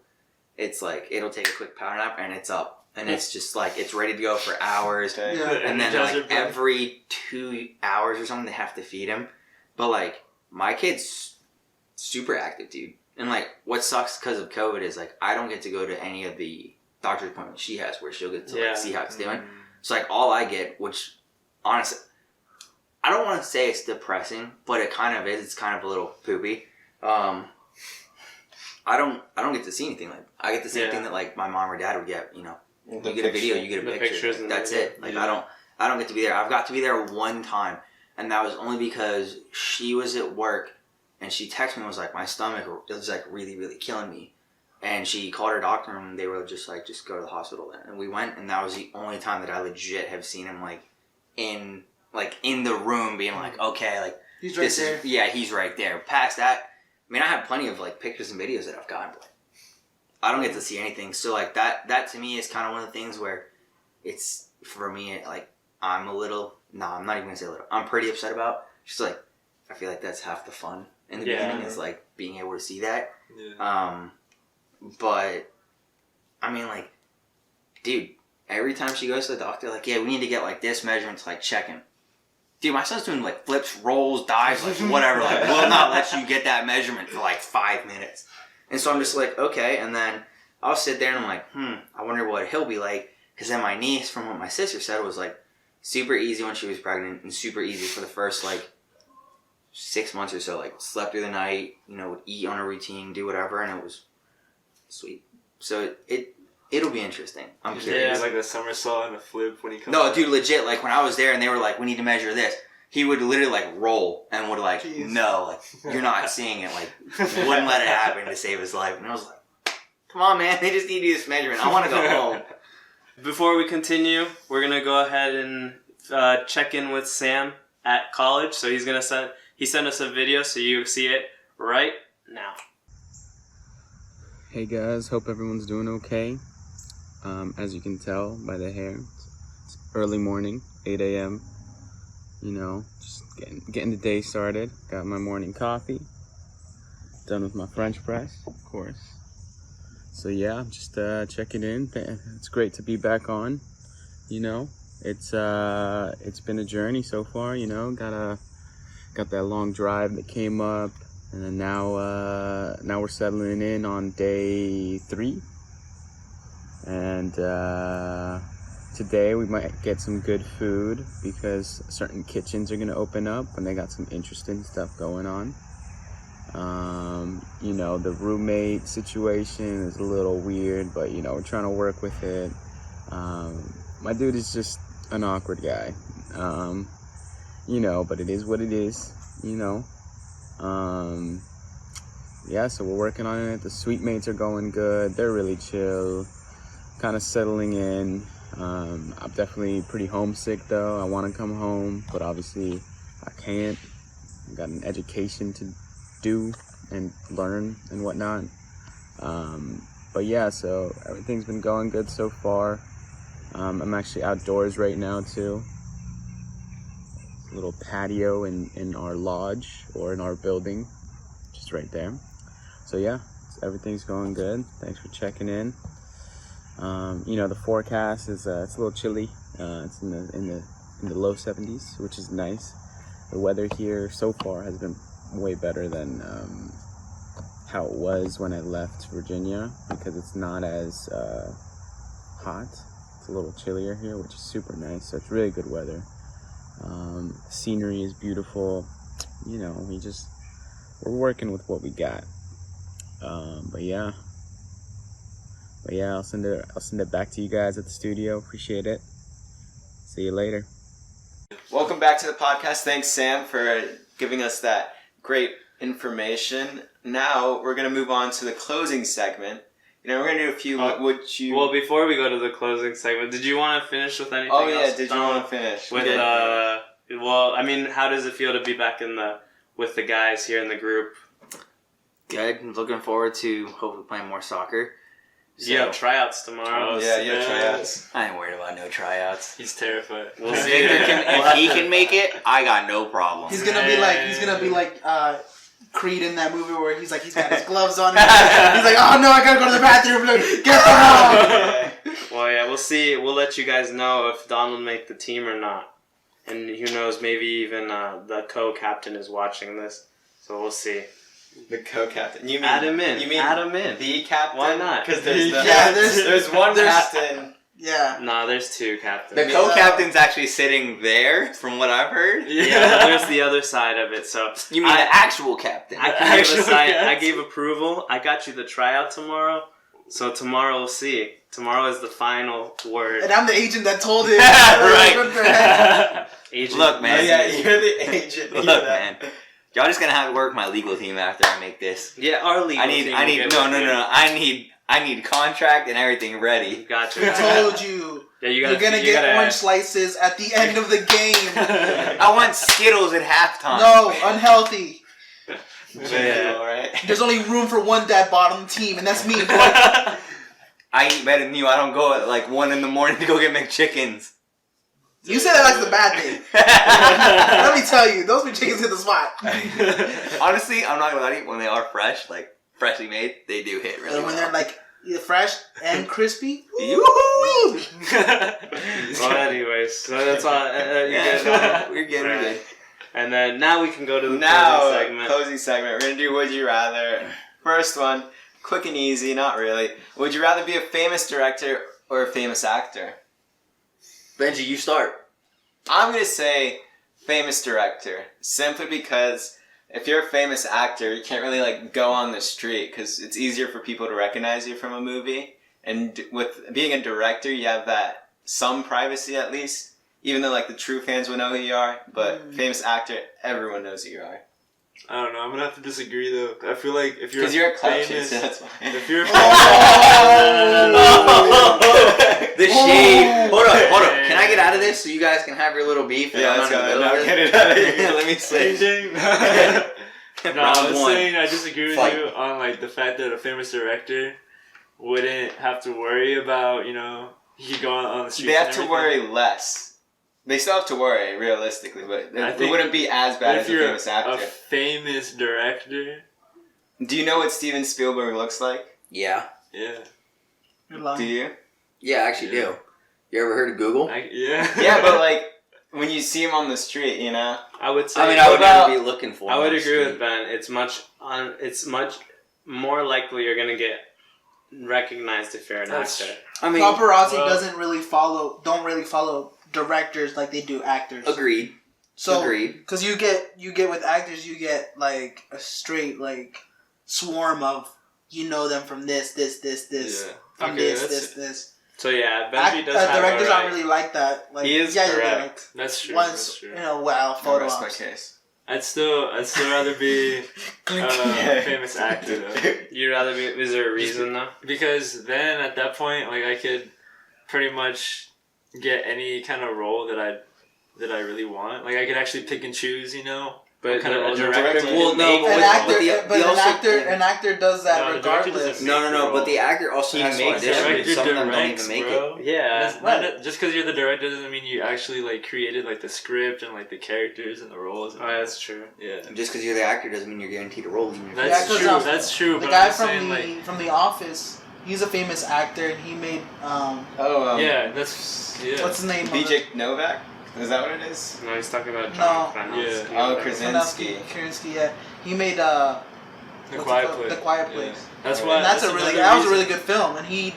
[SPEAKER 4] It's like, it'll take a quick power nap and it's up. And it's just like, it's ready to go for hours.
[SPEAKER 3] Yeah.
[SPEAKER 4] And then like every 2 hours or something, they have to feed him. But like, my kid's super active, dude. And like, what sucks because of COVID is like, I don't get to go to any of the doctor's appointments she has where she'll get to like see how it's doing. So like, all I get, which honestly, I don't want to say it's depressing, but it kind of is. It's kind of a little poopy. I don't get to see anything. Like, I get the same thing that like my mom or dad would get. You know, you get a video, you get a picture.
[SPEAKER 1] Pictures
[SPEAKER 4] like, that's it. Like I don't get to be there. I've got to be there one time, and that was only because she was at work, and she texted me and was like, my stomach is like really really killing me, and she called her doctor, and they were just like, just go to the hospital then. And we went, and that was the only time that I legit have seen him like in the room, being like, okay, like
[SPEAKER 3] he's right there.
[SPEAKER 4] Yeah, he's right there. Past that. I mean, I have plenty of, like, pictures and videos that I've gotten, but I don't get to see anything. So, like, that to me is kind of one of the things where it's, for me, like, I'm a little, I'm not even going to say a little, I'm pretty upset about. Just, like, I feel like that's half the fun in the beginning is, like, being able to see that. Yeah. But, I mean, like, dude, every time she goes to the doctor, like, yeah, we need to get, like, this measurement to, like, check him. Dude, my son's doing, like, flips, rolls, dives, like, whatever. Like, will not let you get that measurement for, like, 5 minutes. And so I'm just like, okay. And then I'll sit there and I'm like, I wonder what he'll be like. Because then my niece, from what my sister said, was, like, super easy when she was pregnant and super easy for the first, like, 6 months or so. Like, slept through the night, you know, would eat on a routine, do whatever, and it was sweet. So it'll be interesting. I'm curious.
[SPEAKER 5] Yeah, it's like the somersault and a flip when he comes.
[SPEAKER 4] No, dude, legit. Like when I was there and they were like, "We need to measure this," he would literally like roll and would like, "No, like you're not seeing it." Like wouldn't let it happen to save his life. And I was like, "Come on, man! They just need to do this measurement. I want to go home."
[SPEAKER 1] Before we continue, we're gonna go ahead and check in with Sam at college. So he's He sent us a video, so you see it right now.
[SPEAKER 6] Hey guys, hope everyone's doing okay. As you can tell by the hair, it's early morning, 8 a.m. You know, just getting the day started. Got my morning coffee. Done with my French press, of course. So yeah, I'm just checking in. It's great to be back on. You know, it's been a journey so far. You know, got that long drive that came up, and then now we're settling in on day 3. And today we might get some good food because certain kitchens are gonna open up and they got some interesting stuff going on. You know, the roommate situation is a little weird, but you know, we're trying to work with it. My dude is just an awkward guy. You know, but it is what it is, you know. Yeah, so we're working on it. The suite mates are going good. They're really chill, kind of settling in. I'm definitely pretty homesick though. I want to come home, but obviously I can't. I got an education to do and learn and whatnot. But yeah, so everything's been going good so far. I'm actually outdoors right now too. A little patio in our lodge or in our building, just right there. So yeah, everything's going good. Thanks for checking in. You know, the forecast is it's a little chilly. It's in the low 70s, which is nice. The weather here so far has been way better than how it was when I left Virginia, because it's not as hot. It's a little chillier here, which is super nice. So it's really good weather. Scenery is beautiful. You know, we're working with what we got. But yeah, I'll send it back to you guys at the studio. Appreciate it. See you later.
[SPEAKER 2] Welcome back to the podcast. Thanks, Sam, for giving us that great information. Now we're gonna move on to the closing segment. You know, we're gonna do a few.
[SPEAKER 1] Well, before we go to the closing segment, did you want to finish with anything?
[SPEAKER 2] Oh yeah,
[SPEAKER 1] else,
[SPEAKER 2] did you want to finish?
[SPEAKER 1] With well, I mean, how does it feel to be back with the guys here in the group?
[SPEAKER 4] Good. I'm looking forward to hopefully playing more soccer. So,
[SPEAKER 1] You have tryouts tomorrow.
[SPEAKER 2] Yeah, you have tryouts.
[SPEAKER 4] I ain't worried about no tryouts.
[SPEAKER 5] He's terrified.
[SPEAKER 1] We'll see.
[SPEAKER 4] If he can make it, I got no problem.
[SPEAKER 3] He's gonna be like Creed in that movie where he's got his gloves on. He's like, oh no, I gotta go to the bathroom. Get them off.
[SPEAKER 1] Well, yeah, we'll see. We'll let you guys know if Don will make the team or not. And who knows, maybe even the co-captain is watching this. So we'll see.
[SPEAKER 2] The co-captain. You mean
[SPEAKER 1] Add him in.
[SPEAKER 2] You mean
[SPEAKER 1] add him in.
[SPEAKER 2] the captain?
[SPEAKER 1] Why not?
[SPEAKER 2] Because there's
[SPEAKER 3] there's
[SPEAKER 2] one captain.
[SPEAKER 3] Yeah.
[SPEAKER 1] Nah, there's 2 captains.
[SPEAKER 4] The co-captain's actually sitting there, from what I've heard.
[SPEAKER 1] Yeah, there's the other side of it. So
[SPEAKER 4] You mean the actual captain?
[SPEAKER 1] I gave approval. I got you the tryout tomorrow. So tomorrow we'll see. Tomorrow is the final word.
[SPEAKER 3] And I'm the agent that told him.
[SPEAKER 4] Right.
[SPEAKER 1] Agent.
[SPEAKER 4] Look, man.
[SPEAKER 2] Oh, yeah, you're the agent.
[SPEAKER 4] Look, man. Y'all just gonna have to work my legal team after I make this.
[SPEAKER 1] Yeah, our legal team.
[SPEAKER 4] I need contract and everything ready.
[SPEAKER 1] Gotcha.
[SPEAKER 3] I told you.
[SPEAKER 1] Yeah,
[SPEAKER 3] You're gonna get orange slices at the end of the game.
[SPEAKER 4] I want Skittles at halftime.
[SPEAKER 3] No, unhealthy.
[SPEAKER 2] Yeah, alright.
[SPEAKER 3] There's only room for one dad bod on the team, and that's me.
[SPEAKER 4] I eat better than you. I don't go at like 1 a.m. to go get McChickens.
[SPEAKER 3] You said that like the bad thing. Let me tell you, those McChickens hit the spot.
[SPEAKER 4] Honestly, I'm not gonna lie to you. When they are fresh, like freshly made, they do hit really
[SPEAKER 3] And when
[SPEAKER 4] well.
[SPEAKER 3] they're like fresh and crispy.
[SPEAKER 4] Yoo-hoo!
[SPEAKER 1] Well, anyways, so that's all.
[SPEAKER 4] We're getting
[SPEAKER 1] Right.
[SPEAKER 4] it.
[SPEAKER 1] And then now we can go to the
[SPEAKER 2] Closing segment. We're gonna do Would You Rather. First one, quick and easy, not really. Would you rather be a famous director or a famous actor?
[SPEAKER 4] Benji, you start.
[SPEAKER 2] I'm gonna say famous director, simply because if you're a famous actor, you can't really like go on the street because it's easier for people to recognize you from a movie. And with being a director, you have that some privacy at least, even though like the true fans will know who you are. But famous actor, everyone knows who you are.
[SPEAKER 5] I don't know. I'm gonna have to disagree though. I feel like if you're
[SPEAKER 2] Because you're a clout chaser,
[SPEAKER 5] famous,
[SPEAKER 2] that's why.
[SPEAKER 5] if you're
[SPEAKER 4] The shade. Hold up. Can I get out of this so you guys can have your little beef? And
[SPEAKER 2] Yeah,
[SPEAKER 4] I'm
[SPEAKER 2] let's
[SPEAKER 4] not in the
[SPEAKER 2] go.
[SPEAKER 4] middle
[SPEAKER 2] No,
[SPEAKER 4] of
[SPEAKER 2] get
[SPEAKER 4] it?
[SPEAKER 2] it out of here.
[SPEAKER 4] Let me say.
[SPEAKER 5] No, I was
[SPEAKER 4] Round one.
[SPEAKER 5] saying I disagree with
[SPEAKER 4] Fight.
[SPEAKER 5] you on like the fact that a famous director wouldn't have to worry about, you know, he could go on the streets.
[SPEAKER 2] They have
[SPEAKER 5] and
[SPEAKER 2] to
[SPEAKER 5] everything.
[SPEAKER 2] worry less. They still have to worry, realistically, but
[SPEAKER 5] I
[SPEAKER 2] it
[SPEAKER 5] think-
[SPEAKER 2] wouldn't be as
[SPEAKER 5] But
[SPEAKER 2] bad
[SPEAKER 5] if
[SPEAKER 2] as a
[SPEAKER 5] you're
[SPEAKER 2] famous actor.
[SPEAKER 5] a famous director,
[SPEAKER 2] Do you know what Steven Spielberg looks like?
[SPEAKER 4] Yeah.
[SPEAKER 5] yeah,
[SPEAKER 3] You're
[SPEAKER 2] Do
[SPEAKER 3] lying.
[SPEAKER 2] you?
[SPEAKER 4] Yeah, I actually do. You ever heard of Google?
[SPEAKER 5] yeah,
[SPEAKER 2] Yeah, but like when you see him on the street, you know.
[SPEAKER 1] I would say.
[SPEAKER 4] I mean, I would
[SPEAKER 2] about-
[SPEAKER 4] never be looking for
[SPEAKER 1] I
[SPEAKER 4] him
[SPEAKER 1] would
[SPEAKER 4] on the
[SPEAKER 1] agree with
[SPEAKER 4] street.
[SPEAKER 1] Ben. It's much more likely you're gonna get recognized if you're an
[SPEAKER 5] That's
[SPEAKER 1] actor.
[SPEAKER 4] I mean,
[SPEAKER 3] Paparazzi
[SPEAKER 5] well-
[SPEAKER 3] don't really follow directors like they do actors.
[SPEAKER 4] agreed.
[SPEAKER 3] So,
[SPEAKER 4] Agreed.
[SPEAKER 3] because you get with actors, you get like a straight like swarm of them from this,
[SPEAKER 5] yeah.
[SPEAKER 3] from
[SPEAKER 5] Okay,
[SPEAKER 3] this.
[SPEAKER 1] So yeah, Benji does have
[SPEAKER 3] Directors
[SPEAKER 1] a right.
[SPEAKER 3] aren't really like that. Like,
[SPEAKER 1] He is
[SPEAKER 3] yeah,
[SPEAKER 1] correct.
[SPEAKER 3] you're like
[SPEAKER 5] That's true.
[SPEAKER 3] once
[SPEAKER 5] That's true.
[SPEAKER 3] wow,
[SPEAKER 2] I'll
[SPEAKER 3] photo
[SPEAKER 2] rest my
[SPEAKER 3] ops.
[SPEAKER 2] case.
[SPEAKER 5] I'd still rather be a famous actor though,
[SPEAKER 1] You'd rather be. Is there a reason though?
[SPEAKER 5] because then at that point, like I could pretty much get any kind of role that I really want. Like I could actually pick and choose, you know.
[SPEAKER 1] But
[SPEAKER 5] Kind of
[SPEAKER 1] a
[SPEAKER 5] roles
[SPEAKER 1] director.
[SPEAKER 2] director-
[SPEAKER 1] can
[SPEAKER 4] Well, no,
[SPEAKER 1] make-
[SPEAKER 3] An
[SPEAKER 4] But
[SPEAKER 3] actor,
[SPEAKER 4] the-
[SPEAKER 3] but
[SPEAKER 4] the also-
[SPEAKER 3] an actor does that
[SPEAKER 5] No, the director
[SPEAKER 3] regardless.
[SPEAKER 5] doesn't
[SPEAKER 4] No, but the actor also
[SPEAKER 1] He
[SPEAKER 4] has to
[SPEAKER 1] makes
[SPEAKER 4] audition.
[SPEAKER 5] Director
[SPEAKER 4] Some of them don't
[SPEAKER 5] directs,
[SPEAKER 4] even make
[SPEAKER 5] bro.
[SPEAKER 4] it.
[SPEAKER 1] Yeah.
[SPEAKER 5] That's not- just because you're the director doesn't mean you actually like created like the script and like the characters and the roles. And,
[SPEAKER 1] Oh, that's true.
[SPEAKER 5] yeah.
[SPEAKER 4] Just because you're the actor doesn't mean you're guaranteed a role. Even if
[SPEAKER 5] That's
[SPEAKER 3] Yeah, 'cause,
[SPEAKER 5] true. That's true.
[SPEAKER 3] The
[SPEAKER 5] But
[SPEAKER 3] guy
[SPEAKER 5] I'm saying like,
[SPEAKER 3] from the Office, he's a famous actor, and he made
[SPEAKER 5] yeah, that's yeah.
[SPEAKER 3] what's his name?
[SPEAKER 2] BJ Novak? Is that what it is?
[SPEAKER 1] No, he's talking about
[SPEAKER 3] No.
[SPEAKER 1] John Krasinski.
[SPEAKER 2] Oh,
[SPEAKER 1] or whatever.
[SPEAKER 2] Krasinski.
[SPEAKER 3] Yeah, he made
[SPEAKER 5] The
[SPEAKER 3] what's
[SPEAKER 5] Quiet
[SPEAKER 3] it called?
[SPEAKER 5] Place.
[SPEAKER 3] The Quiet
[SPEAKER 5] Yeah.
[SPEAKER 3] Place.
[SPEAKER 5] That's
[SPEAKER 2] And
[SPEAKER 5] why.
[SPEAKER 3] And that was a
[SPEAKER 5] another
[SPEAKER 3] really
[SPEAKER 5] reason-
[SPEAKER 3] good film, and he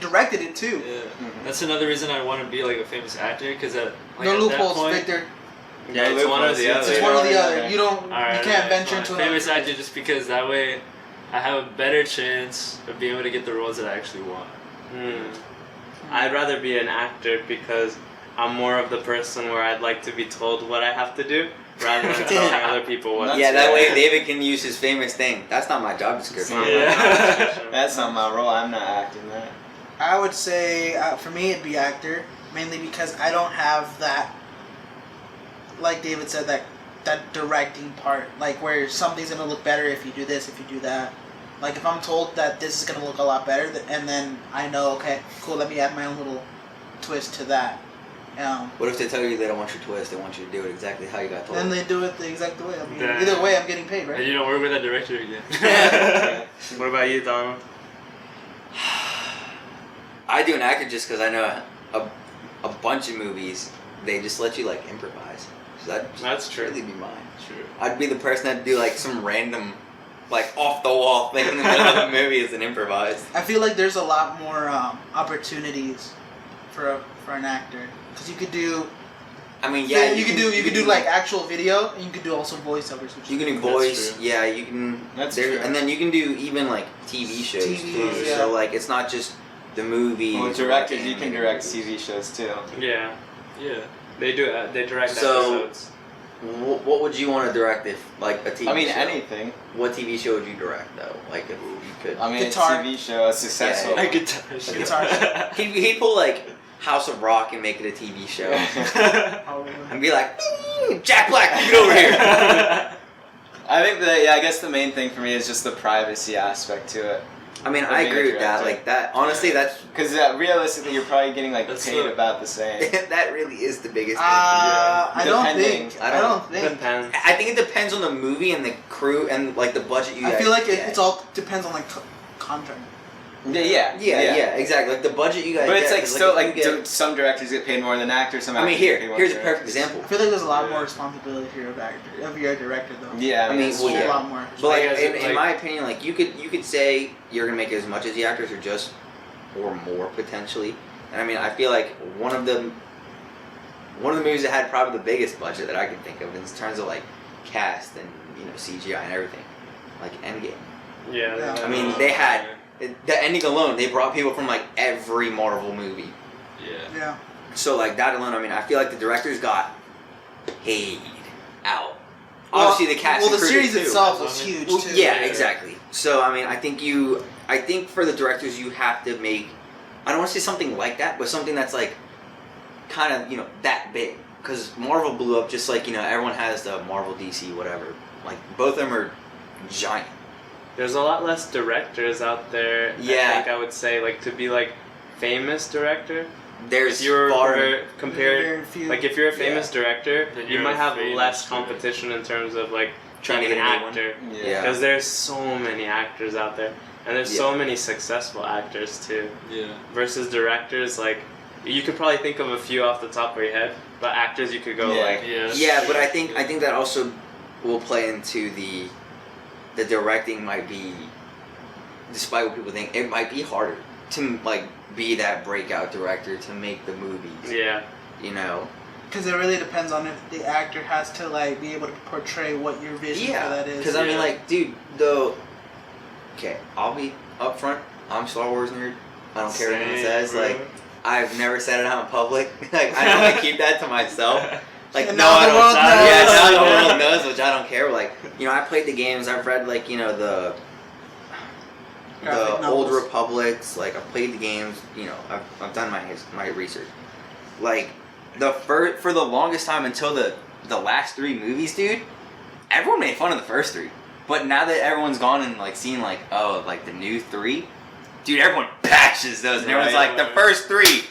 [SPEAKER 3] directed it too.
[SPEAKER 5] Yeah.
[SPEAKER 2] Mhm.
[SPEAKER 5] That's another reason I want to be like a famous actor because at like,
[SPEAKER 3] No
[SPEAKER 5] at
[SPEAKER 3] loopholes,
[SPEAKER 5] that point,
[SPEAKER 3] Victor.
[SPEAKER 1] Yeah, it's one or the
[SPEAKER 2] Loopholes,
[SPEAKER 1] other.
[SPEAKER 3] It's one or the other. You don't.
[SPEAKER 5] Alright,
[SPEAKER 3] you can't venture
[SPEAKER 5] fine.
[SPEAKER 3] into
[SPEAKER 5] famous
[SPEAKER 3] another.
[SPEAKER 5] actor just because that way I have a better chance of being able to get the roles that I actually want.
[SPEAKER 1] I'd rather be an actor because I'm more of the person where I'd like to be told what I have to do rather than telling other people what.
[SPEAKER 2] That's
[SPEAKER 4] Yeah, that
[SPEAKER 2] fair.
[SPEAKER 4] way David can use his famous thing. That's not my job description.
[SPEAKER 5] Yeah.
[SPEAKER 2] That's not my role. I'm not acting that.
[SPEAKER 3] I would say for me it'd be actor, mainly because I don't have that. Like David said, that directing part, like where something's gonna look better if you do this, if you do that. Like if I'm told that this is gonna look a lot better, and then I know, okay, cool, let me add my own little twist to that.
[SPEAKER 4] What if they tell you they don't want your twist? They want you to do it exactly how you got told.
[SPEAKER 3] Then they do it the exact way. I mean,
[SPEAKER 5] Damn.
[SPEAKER 3] either way, I'm getting paid,
[SPEAKER 5] And
[SPEAKER 3] right?
[SPEAKER 5] you don't work with that director again.
[SPEAKER 1] What about you, Donald?
[SPEAKER 4] I do an actor just because I know a bunch of movies. They just let you like improvise. So that'd just
[SPEAKER 1] That's true.
[SPEAKER 4] really be mine.
[SPEAKER 5] True.
[SPEAKER 4] I'd be the person that'd do like some random, like off the wall thing in the middle of the movie as an improvise.
[SPEAKER 3] I feel like there's a lot more opportunities for an actor because you could do.
[SPEAKER 4] I mean, yeah,
[SPEAKER 3] you could do like actual video, and you could do also voiceovers. Which
[SPEAKER 4] You can do
[SPEAKER 5] That's
[SPEAKER 4] voice,
[SPEAKER 5] true.
[SPEAKER 4] yeah. You can.
[SPEAKER 2] That's
[SPEAKER 4] there-
[SPEAKER 2] true.
[SPEAKER 4] And then you can do even like TV shows
[SPEAKER 3] TV,
[SPEAKER 4] too.
[SPEAKER 3] yeah.
[SPEAKER 4] So like it's not just the movie.
[SPEAKER 2] Well, directors, you can direct TV shows too.
[SPEAKER 1] Yeah,
[SPEAKER 5] Yeah.
[SPEAKER 1] they do. They direct
[SPEAKER 4] So-
[SPEAKER 1] episodes.
[SPEAKER 4] What would you want to direct if like a TV?
[SPEAKER 2] I mean,
[SPEAKER 4] show?
[SPEAKER 2] anything.
[SPEAKER 4] What TV show would you direct though? Like if you could.
[SPEAKER 2] I mean,
[SPEAKER 3] Guitar.
[SPEAKER 2] a TV show, a successful.
[SPEAKER 4] Yeah,
[SPEAKER 5] A
[SPEAKER 2] one.
[SPEAKER 5] guitar.
[SPEAKER 3] guitar.
[SPEAKER 4] He'd pull like House of Rock and make it a TV show and be like, Jack Black, get over here.
[SPEAKER 2] I think I guess the main thing for me is just the privacy aspect to it.
[SPEAKER 4] I mean,
[SPEAKER 2] For
[SPEAKER 4] I
[SPEAKER 2] being a
[SPEAKER 4] agree with that.
[SPEAKER 2] director.
[SPEAKER 4] Like that. Honestly, that's
[SPEAKER 2] Because realistically, you're probably getting like
[SPEAKER 5] That's
[SPEAKER 2] paid
[SPEAKER 5] the-
[SPEAKER 2] about the same.
[SPEAKER 4] that really is the biggest thing.
[SPEAKER 3] I don't
[SPEAKER 2] Depending.
[SPEAKER 3] think.
[SPEAKER 4] I
[SPEAKER 3] I
[SPEAKER 4] don't-
[SPEAKER 3] don't think.
[SPEAKER 1] Depends.
[SPEAKER 4] I think it depends on the movie and the crew and like the budget you
[SPEAKER 3] I
[SPEAKER 4] guys
[SPEAKER 3] feel like
[SPEAKER 4] get.
[SPEAKER 3] it's all depends on like contract.
[SPEAKER 2] Yeah,
[SPEAKER 4] Yeah, exactly. Like the budget you guys
[SPEAKER 2] But
[SPEAKER 4] get.
[SPEAKER 2] it's like
[SPEAKER 4] 'cause,
[SPEAKER 2] still
[SPEAKER 4] if
[SPEAKER 2] like
[SPEAKER 4] you get-
[SPEAKER 2] some directors get paid more than actors. Some
[SPEAKER 4] I mean,
[SPEAKER 2] actors get paid more
[SPEAKER 4] here's a
[SPEAKER 2] than
[SPEAKER 4] perfect
[SPEAKER 2] directors.
[SPEAKER 4] example.
[SPEAKER 3] I feel like there's a lot
[SPEAKER 5] Yeah.
[SPEAKER 3] more responsibility for your director though.
[SPEAKER 2] Yeah,
[SPEAKER 4] I mean,
[SPEAKER 2] it's
[SPEAKER 4] well,
[SPEAKER 3] a
[SPEAKER 2] true.
[SPEAKER 4] yeah.
[SPEAKER 3] lot more.
[SPEAKER 4] But like,
[SPEAKER 5] Like, as
[SPEAKER 4] in,
[SPEAKER 5] in,
[SPEAKER 4] in
[SPEAKER 5] like-
[SPEAKER 4] my opinion, like you could say you're gonna make as much as the actors or just or more potentially. And I mean, I feel like one of the movies that had probably the biggest budget that I can think of in terms of like cast and CGI and everything, like Endgame.
[SPEAKER 1] Yeah.
[SPEAKER 3] Yeah.
[SPEAKER 4] I mean, they had the ending alone. They brought people from like every Marvel movie.
[SPEAKER 5] Yeah.
[SPEAKER 3] Yeah.
[SPEAKER 4] So like that alone, I mean, I feel like the directors got paid out. obviously the cast.
[SPEAKER 3] Well,
[SPEAKER 4] and
[SPEAKER 3] the
[SPEAKER 4] crew did
[SPEAKER 3] series
[SPEAKER 4] too.
[SPEAKER 3] itself was huge
[SPEAKER 4] Well,
[SPEAKER 3] too.
[SPEAKER 4] yeah, exactly. So I mean, I think for the directors, you have to make. I don't want to say something like that, but something that's like, kind of that big. Because Marvel blew up just like everyone has the Marvel, DC, whatever. Like both of them are giant.
[SPEAKER 1] There's a lot less directors out there.
[SPEAKER 4] Yeah.
[SPEAKER 1] I think I would say like to be like famous director.
[SPEAKER 4] There's
[SPEAKER 1] If you're
[SPEAKER 4] far.
[SPEAKER 1] compared,
[SPEAKER 3] Very few.
[SPEAKER 1] like if you're a famous director,
[SPEAKER 5] Then
[SPEAKER 1] you
[SPEAKER 5] you're
[SPEAKER 1] might have
[SPEAKER 5] famous
[SPEAKER 1] less
[SPEAKER 5] director.
[SPEAKER 1] competition in terms of like
[SPEAKER 4] Trying to
[SPEAKER 1] being
[SPEAKER 4] get
[SPEAKER 1] an
[SPEAKER 4] anyone.
[SPEAKER 1] actor.
[SPEAKER 4] Yeah.
[SPEAKER 1] Because there's so many actors out there, and there's so many successful actors too.
[SPEAKER 5] Yeah.
[SPEAKER 1] Versus directors, like you could probably think of a few off the top of your head, but actors you could go
[SPEAKER 2] Yeah.
[SPEAKER 1] like,
[SPEAKER 5] Yeah.
[SPEAKER 4] Yeah, but I think that also will play into the directing might be, despite what people think, it might be harder to like be that breakout director to make the movies.
[SPEAKER 1] yeah,
[SPEAKER 3] Because it really depends on if the actor has to like be able to portray what your vision for that is.
[SPEAKER 4] Because I mean, like, dude, okay, I'll be upfront. I'm a Star Wars nerd. I don't care what anyone
[SPEAKER 1] Same,
[SPEAKER 4] says.
[SPEAKER 1] bro.
[SPEAKER 4] Like, I've never said it out in public. Like, I normally keep that to myself. Like,
[SPEAKER 3] And
[SPEAKER 4] no,
[SPEAKER 3] now
[SPEAKER 4] I
[SPEAKER 3] the
[SPEAKER 4] don't.
[SPEAKER 3] world knows.
[SPEAKER 4] Yeah, now the world knows, which I don't care. Like, I played the games. I've read like the
[SPEAKER 3] Graphic
[SPEAKER 4] Old
[SPEAKER 3] novels.
[SPEAKER 4] Republics. Like, I've played the games. I've done my research. Like, for the longest time until the last 3 movies, dude, everyone made fun of the first 3. But now that everyone's gone and like seen like the new 3, dude, everyone bashes those and everyone's
[SPEAKER 1] Right.
[SPEAKER 4] like the first 3.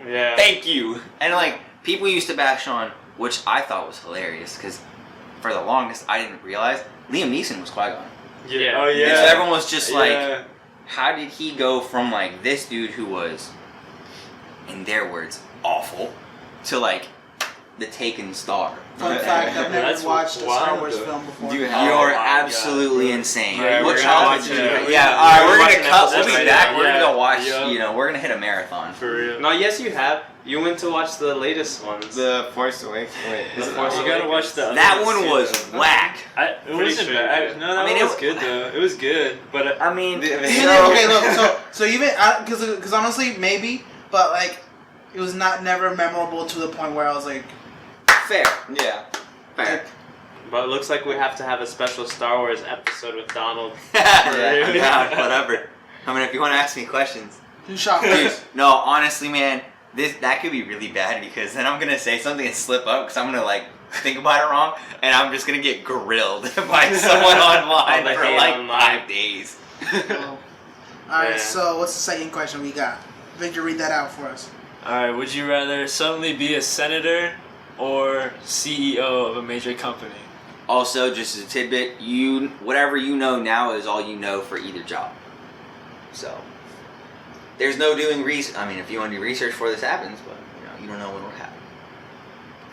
[SPEAKER 1] yeah.
[SPEAKER 4] Thank you. And like people used to bash on, which I thought was hilarious because for the longest I didn't realize Liam Neeson was Qui-Gon.
[SPEAKER 1] Yeah.
[SPEAKER 5] Oh
[SPEAKER 4] And
[SPEAKER 5] yeah.
[SPEAKER 4] so everyone was just like,
[SPEAKER 5] Yeah.
[SPEAKER 4] how did he go from like this dude who was, in their words, awful, to like the Taken star?
[SPEAKER 3] Fun fact: I've never
[SPEAKER 5] That's
[SPEAKER 3] watched a Star
[SPEAKER 5] wild,
[SPEAKER 3] Wars
[SPEAKER 5] though.
[SPEAKER 3] film before.
[SPEAKER 2] Do you
[SPEAKER 4] You're
[SPEAKER 2] have?
[SPEAKER 5] Oh my
[SPEAKER 4] absolutely
[SPEAKER 5] God.
[SPEAKER 4] insane.
[SPEAKER 1] Yeah,
[SPEAKER 4] What
[SPEAKER 1] we're gonna
[SPEAKER 4] childhood
[SPEAKER 1] watch
[SPEAKER 4] did
[SPEAKER 1] it.
[SPEAKER 4] you have?
[SPEAKER 1] We-
[SPEAKER 4] Yeah,
[SPEAKER 1] we're
[SPEAKER 4] alright, we're
[SPEAKER 1] watching
[SPEAKER 4] gonna cut. We'll
[SPEAKER 1] episodes
[SPEAKER 4] be
[SPEAKER 1] right
[SPEAKER 4] back.
[SPEAKER 1] now.
[SPEAKER 4] We're gonna go
[SPEAKER 5] Yeah,
[SPEAKER 4] watch.
[SPEAKER 5] yeah.
[SPEAKER 4] We're gonna hit a marathon.
[SPEAKER 5] For real.
[SPEAKER 1] No, yes, you have. You went to watch the latest ones.
[SPEAKER 2] The Force Awakens. Wait,
[SPEAKER 1] The
[SPEAKER 2] is it
[SPEAKER 1] Force
[SPEAKER 2] that
[SPEAKER 5] You
[SPEAKER 2] one?
[SPEAKER 5] gotta watch the. other
[SPEAKER 4] That
[SPEAKER 5] ones,
[SPEAKER 4] one
[SPEAKER 5] too,
[SPEAKER 4] was
[SPEAKER 5] though.
[SPEAKER 4] whack.
[SPEAKER 5] It
[SPEAKER 1] Pretty
[SPEAKER 5] wasn't
[SPEAKER 1] sure
[SPEAKER 5] bad.
[SPEAKER 1] you did.
[SPEAKER 5] No, that
[SPEAKER 4] I mean,
[SPEAKER 5] one
[SPEAKER 4] it
[SPEAKER 5] was
[SPEAKER 4] wa-
[SPEAKER 5] good though. It was good, but
[SPEAKER 4] I mean,
[SPEAKER 3] So even because honestly maybe, but like it was never memorable to the point where I was like,
[SPEAKER 4] fair.
[SPEAKER 2] Yeah.
[SPEAKER 4] Fair.
[SPEAKER 1] But it looks like we have to have a special Star Wars episode with Donald.
[SPEAKER 4] Yeah, I'm down, whatever. I mean, if you want to ask me questions.
[SPEAKER 3] who shot
[SPEAKER 4] Dude,
[SPEAKER 3] first?
[SPEAKER 4] no, honestly, man, that could be really bad because then I'm gonna say something and slip up because I'm gonna like think about it wrong and I'm just gonna get grilled by someone online
[SPEAKER 1] Oh, the
[SPEAKER 4] for
[SPEAKER 1] hate
[SPEAKER 4] like
[SPEAKER 1] online.
[SPEAKER 4] 5 days.
[SPEAKER 3] Oh. All right.
[SPEAKER 1] Yeah.
[SPEAKER 3] So what's the second question we got? Victor, read that out for us.
[SPEAKER 5] Alright, would you rather suddenly be a senator or CEO of a major company?
[SPEAKER 4] Also, just as a tidbit, whatever you know now is all you know for either job. So there's no doing research. I mean, if you want to do research before this happens, but you don't know when it'll happen.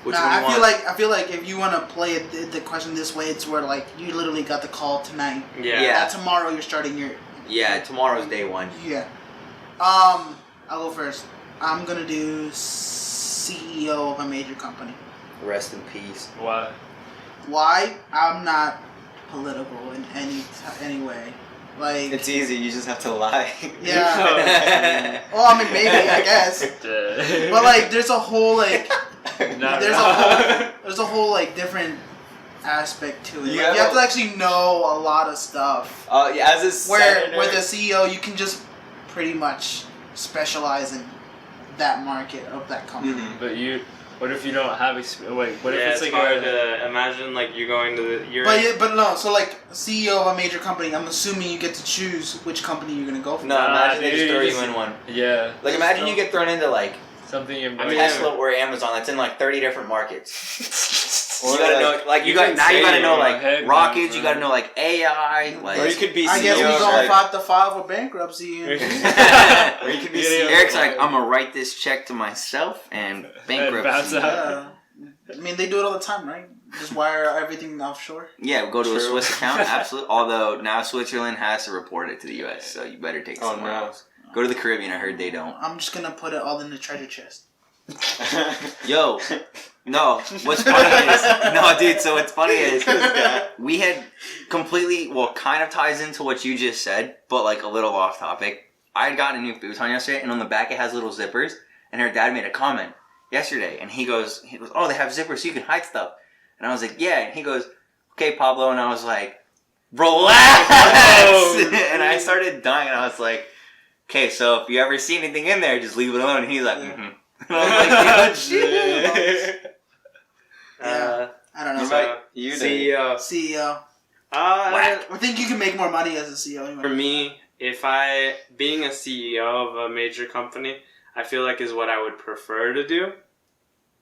[SPEAKER 4] Which
[SPEAKER 3] Nah,
[SPEAKER 4] one you want?
[SPEAKER 3] I feel like if you want to play it, the question this way, it's where like you literally got the call tonight.
[SPEAKER 1] Yeah.
[SPEAKER 4] Yeah.
[SPEAKER 3] That tomorrow you're starting your
[SPEAKER 4] Yeah, tomorrow's day 1.
[SPEAKER 3] yeah. I'll go first. I'm gonna do CEO of a major company.
[SPEAKER 4] Rest in peace.
[SPEAKER 5] Why?
[SPEAKER 3] Why? I'm not political in any way. Like
[SPEAKER 2] It's easy. You just have to lie.
[SPEAKER 3] yeah. Well, I mean maybe I guess, but like there's a whole like
[SPEAKER 5] Not
[SPEAKER 3] there's a whole like different aspect to it. Like,
[SPEAKER 2] Yeah.
[SPEAKER 3] you have to actually know a lot of stuff.
[SPEAKER 2] Yeah, as a
[SPEAKER 3] Where
[SPEAKER 2] senator,
[SPEAKER 3] with a CEO you can just pretty much specialize in that market of that company.
[SPEAKER 2] Mhm.
[SPEAKER 5] But what if you don't have wait, what
[SPEAKER 1] Yeah,
[SPEAKER 5] if it's like
[SPEAKER 1] hard to imagine like you going to the. You're
[SPEAKER 3] But no, so like CEO of a major company, I'm assuming you get to choose which company you're gonna go for.
[SPEAKER 4] No, imagine they
[SPEAKER 5] dude,
[SPEAKER 4] just throw
[SPEAKER 5] you
[SPEAKER 4] you
[SPEAKER 5] just-
[SPEAKER 4] in one.
[SPEAKER 5] yeah,
[SPEAKER 4] Like, imagine you get thrown into like
[SPEAKER 5] something you
[SPEAKER 1] I mean,
[SPEAKER 4] Tesla or Amazon that's in like 30 different markets.
[SPEAKER 2] Or
[SPEAKER 4] You gotta know, like you got
[SPEAKER 2] can
[SPEAKER 4] now. You
[SPEAKER 2] say
[SPEAKER 4] gotta know like
[SPEAKER 5] heck,
[SPEAKER 4] rockets.
[SPEAKER 5] man.
[SPEAKER 4] You gotta know like AI. Like
[SPEAKER 2] or you could be
[SPEAKER 3] I guess
[SPEAKER 2] CEO
[SPEAKER 3] we
[SPEAKER 2] of,
[SPEAKER 3] gonna
[SPEAKER 2] like,
[SPEAKER 3] have to file for bankruptcy. And
[SPEAKER 2] or you could be
[SPEAKER 5] Yeah,
[SPEAKER 2] CEO.
[SPEAKER 4] Eric's like, I'm gonna write this check to myself and
[SPEAKER 5] bounce
[SPEAKER 4] bankruptcy.
[SPEAKER 5] out.
[SPEAKER 3] yeah. I mean, they do it all the time, right? Just wire everything offshore.
[SPEAKER 4] Yeah, go to a
[SPEAKER 2] True.
[SPEAKER 4] Swiss account. Absolutely. Although now Switzerland has to report it to the U.S., so you better take it
[SPEAKER 2] Oh,
[SPEAKER 4] somewhere
[SPEAKER 2] no.
[SPEAKER 4] else. Go to the Caribbean. I heard they don't.
[SPEAKER 3] I'm just gonna put it all in the treasure chest.
[SPEAKER 4] Yo, no. What's funny is no, dude. So what's funny is we had completely kind of ties into what you just said, but like a little off topic. I had gotten a new futon yesterday, and on the back it has little zippers. And her dad made a comment yesterday, and he goes, oh, they have zippers so you can hide stuff. And I was like, yeah. And he goes, okay, Pablo. And I was like, relax. And I started dying. And I was like, okay, so if you ever see anything in there, just leave it alone. And he's like, mm-hmm. And I was like,
[SPEAKER 3] Yeah. I don't know.
[SPEAKER 2] You
[SPEAKER 1] CEO.
[SPEAKER 3] CEO.
[SPEAKER 1] Whack.
[SPEAKER 3] I think you can make more money as a CEO. Anyway.
[SPEAKER 1] For me, being a CEO of a major company, I feel like is what I would prefer to do.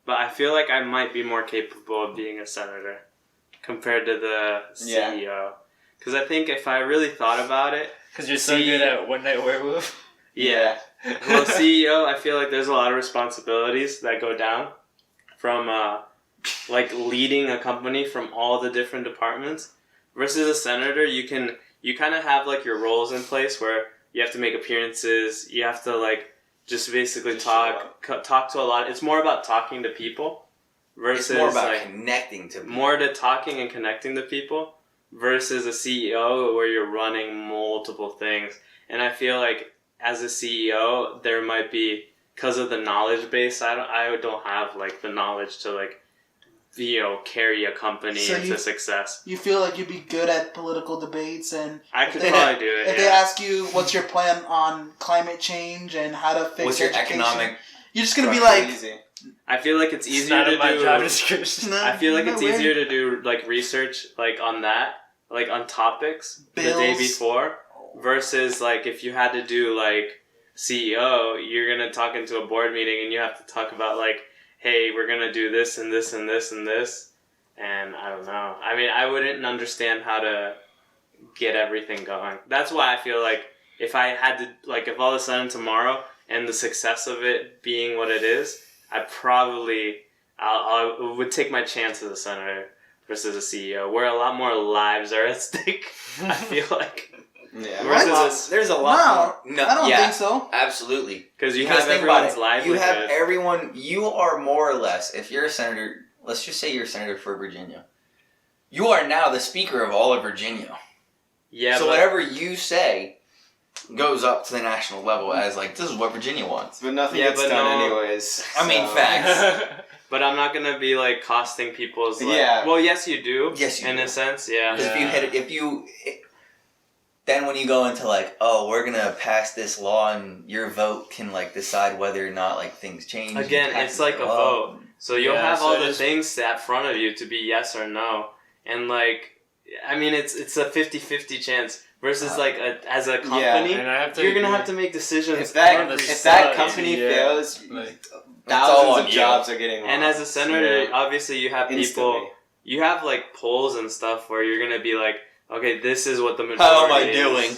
[SPEAKER 1] But I feel like I might be more capable of being a senator compared to the CEO. Because I think if I really thought about it...
[SPEAKER 5] Because you're so good at One Night Werewolf?
[SPEAKER 1] Yeah. Well, CEO, I feel like there's a lot of responsibilities that go down from like leading a company from all the different departments. Versus a senator, you kind of have like your roles in place where you have to make appearances, you have to like just basically talk to a lot. It's more about talking to people versus
[SPEAKER 4] it's more about
[SPEAKER 1] like
[SPEAKER 4] connecting to people.
[SPEAKER 1] More to talking and connecting to people versus a CEO where you're running multiple things. And I feel like as a CEO, there might be, because of the knowledge base, I don't have like the knowledge to like, carry a company into success.
[SPEAKER 3] You feel like you'd be good at political debates, and
[SPEAKER 1] I could probably do it.
[SPEAKER 3] If they ask you what's your plan on climate change and how to fix
[SPEAKER 4] what's your
[SPEAKER 3] education,
[SPEAKER 4] economic,
[SPEAKER 3] you're just gonna be like.
[SPEAKER 2] Easy.
[SPEAKER 1] I feel like it's easier
[SPEAKER 5] not
[SPEAKER 1] to
[SPEAKER 5] in my
[SPEAKER 1] do.
[SPEAKER 5] Job description.
[SPEAKER 1] I feel like it's easier to do like research like on that, like on topics the day before, versus like if you had to do like CEO, you're gonna talk into a board meeting and you have to talk about like, hey, we're going to do this and this and this and this. And I don't know. I mean, I wouldn't understand how to get everything going. That's why I feel like if I had to, like, if all of a sudden tomorrow and the success of it being what it is, I would take my chance as a senator versus a CEO, where a lot more lives are at stake, I feel like.
[SPEAKER 2] Yeah.
[SPEAKER 4] There's a lot.
[SPEAKER 3] No, I don't think so.
[SPEAKER 4] Absolutely.
[SPEAKER 1] Because you have everyone's livelihood.
[SPEAKER 4] You have everyone. You are more or less, if you're a senator, let's just say you're a senator for Virginia, you are now the speaker of all of Virginia.
[SPEAKER 1] Yeah.
[SPEAKER 4] So whatever you say goes up to the national level as like, this is what Virginia wants.
[SPEAKER 2] But nothing gets done anyways.
[SPEAKER 4] I mean, facts.
[SPEAKER 1] But I'm not gonna be like costing people's. Like,
[SPEAKER 2] yeah.
[SPEAKER 1] Well, yes, you do.
[SPEAKER 4] Yes, you do.
[SPEAKER 1] In a sense, yeah.
[SPEAKER 4] Because then when you go into like, oh, we're gonna pass this law and your vote can like decide whether or not like things change.
[SPEAKER 1] Again, it's like a vote. So you'll have all the things set front of you to be yes or no. And like, I mean, it's a 50-50 chance. Versus like as a company, you're gonna have to make decisions.
[SPEAKER 2] If that company fails, like, thousands of jobs are getting lost.
[SPEAKER 1] And as a senator, obviously you have people, you have like polls and stuff where you're gonna be like, okay, this is what the majority
[SPEAKER 4] How am I
[SPEAKER 1] is.
[SPEAKER 4] doing?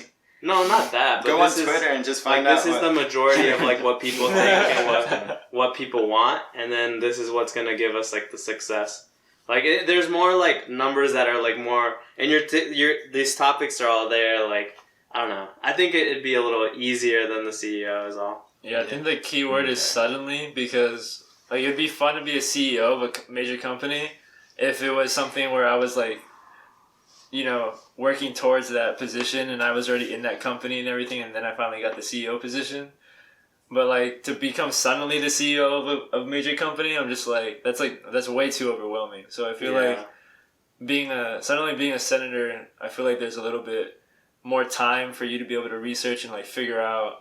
[SPEAKER 1] No, not that. But
[SPEAKER 2] go on Twitter and just find out.
[SPEAKER 1] This is the majority of like what people think and what people want, and then this is what's gonna give us like the success. Like there's more like numbers that are like more, and these topics are all there. Like I don't know. I think it'd be a little easier than the CEO is all.
[SPEAKER 5] Yeah, I think the key word is suddenly, because like it'd be fun to be a CEO of a major company if it was something where I was like, you know, working towards that position and I was already in that company and everything, and then I finally got the CEO position. But like to become suddenly the CEO of a major company, I'm just like that's way too overwhelming. So I feel like suddenly being a senator, I feel like there's a little bit more time for you to be able to research and like figure out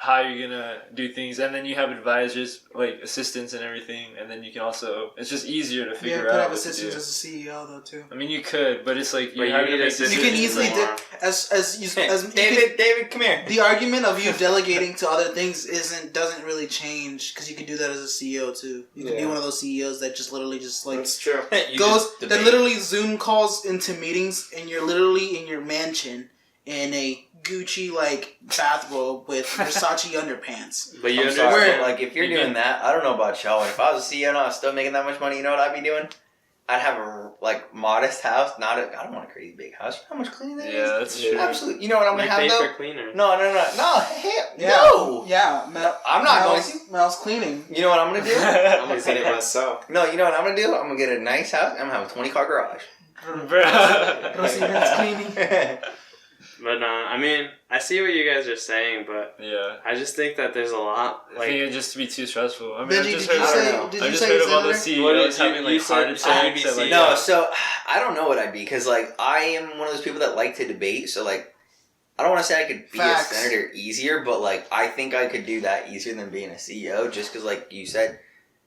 [SPEAKER 5] how you're gonna do things, and then you have advisors, like assistants and everything, and then you can also, it's just easier to figure out.
[SPEAKER 3] You could have assistants as a CEO though too.
[SPEAKER 5] I mean, you could, but it's like
[SPEAKER 1] you
[SPEAKER 3] can easily
[SPEAKER 4] David, come here.
[SPEAKER 3] The argument of you delegating to other things doesn't really change, because you can do that as a CEO too. You can be one of those CEOs that just literally just like
[SPEAKER 2] that's true.
[SPEAKER 3] that literally Zoom calls into meetings, and you're literally in your mansion in a Gucci like bathrobe with Versace underpants.
[SPEAKER 1] But you
[SPEAKER 4] understand, like if you're doing that, I don't know about y'all. If I was a CEO and I was still making that much money, you know what I'd be doing? I'd have a like modest house. I don't want a crazy big house. You know how much cleaning that is?
[SPEAKER 5] Yeah, that's true.
[SPEAKER 4] Absolutely. You know what I'm gonna have
[SPEAKER 1] pay
[SPEAKER 4] though?
[SPEAKER 1] for cleaner.
[SPEAKER 4] No. Hell,
[SPEAKER 3] Yeah.
[SPEAKER 4] no.
[SPEAKER 3] Yeah.
[SPEAKER 4] I'm not going to.
[SPEAKER 3] Mel's cleaning.
[SPEAKER 4] You know what I'm gonna do?
[SPEAKER 2] I'm gonna say it myself.
[SPEAKER 4] No, you know what I'm gonna do? I'm gonna get a nice house. I'm gonna have a 20-car garage.
[SPEAKER 3] Rosina's cleaning.
[SPEAKER 1] But I mean, I see what you guys are saying, but
[SPEAKER 5] Yeah.
[SPEAKER 1] I just think that there's a lot.
[SPEAKER 5] I
[SPEAKER 1] Like,
[SPEAKER 5] think it'd just be too stressful. I mean,
[SPEAKER 3] Benji,
[SPEAKER 5] I've just
[SPEAKER 3] did you
[SPEAKER 5] heard,
[SPEAKER 3] say?
[SPEAKER 4] know.
[SPEAKER 3] Did
[SPEAKER 5] I've
[SPEAKER 3] you
[SPEAKER 5] just
[SPEAKER 3] say
[SPEAKER 5] heard of all the
[SPEAKER 3] senator?
[SPEAKER 1] What did
[SPEAKER 5] CEOs
[SPEAKER 1] you-
[SPEAKER 5] having
[SPEAKER 1] you
[SPEAKER 5] like
[SPEAKER 1] said
[SPEAKER 5] heart attacks.
[SPEAKER 1] CBC.
[SPEAKER 5] Like,
[SPEAKER 4] No, so I don't know what I'd be because like I am one of those people that like to debate. So like I don't want to say I could be
[SPEAKER 3] Facts.
[SPEAKER 4] a senator easier, but like I think I could do that easier than being a CEO. Just because like you said,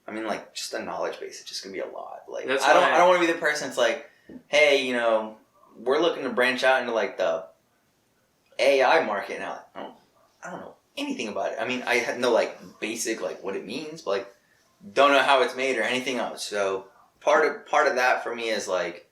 [SPEAKER 4] I mean like just the knowledge base is just gonna be a lot. Like
[SPEAKER 1] That's
[SPEAKER 4] I
[SPEAKER 1] why-
[SPEAKER 4] don't want to be the person that's like, hey, you know, we're looking to branch out into like the AI market now. I don't know anything about it. I mean, I have no like basic like what it means, but like don't know how it's made or anything else. So part of that for me is like,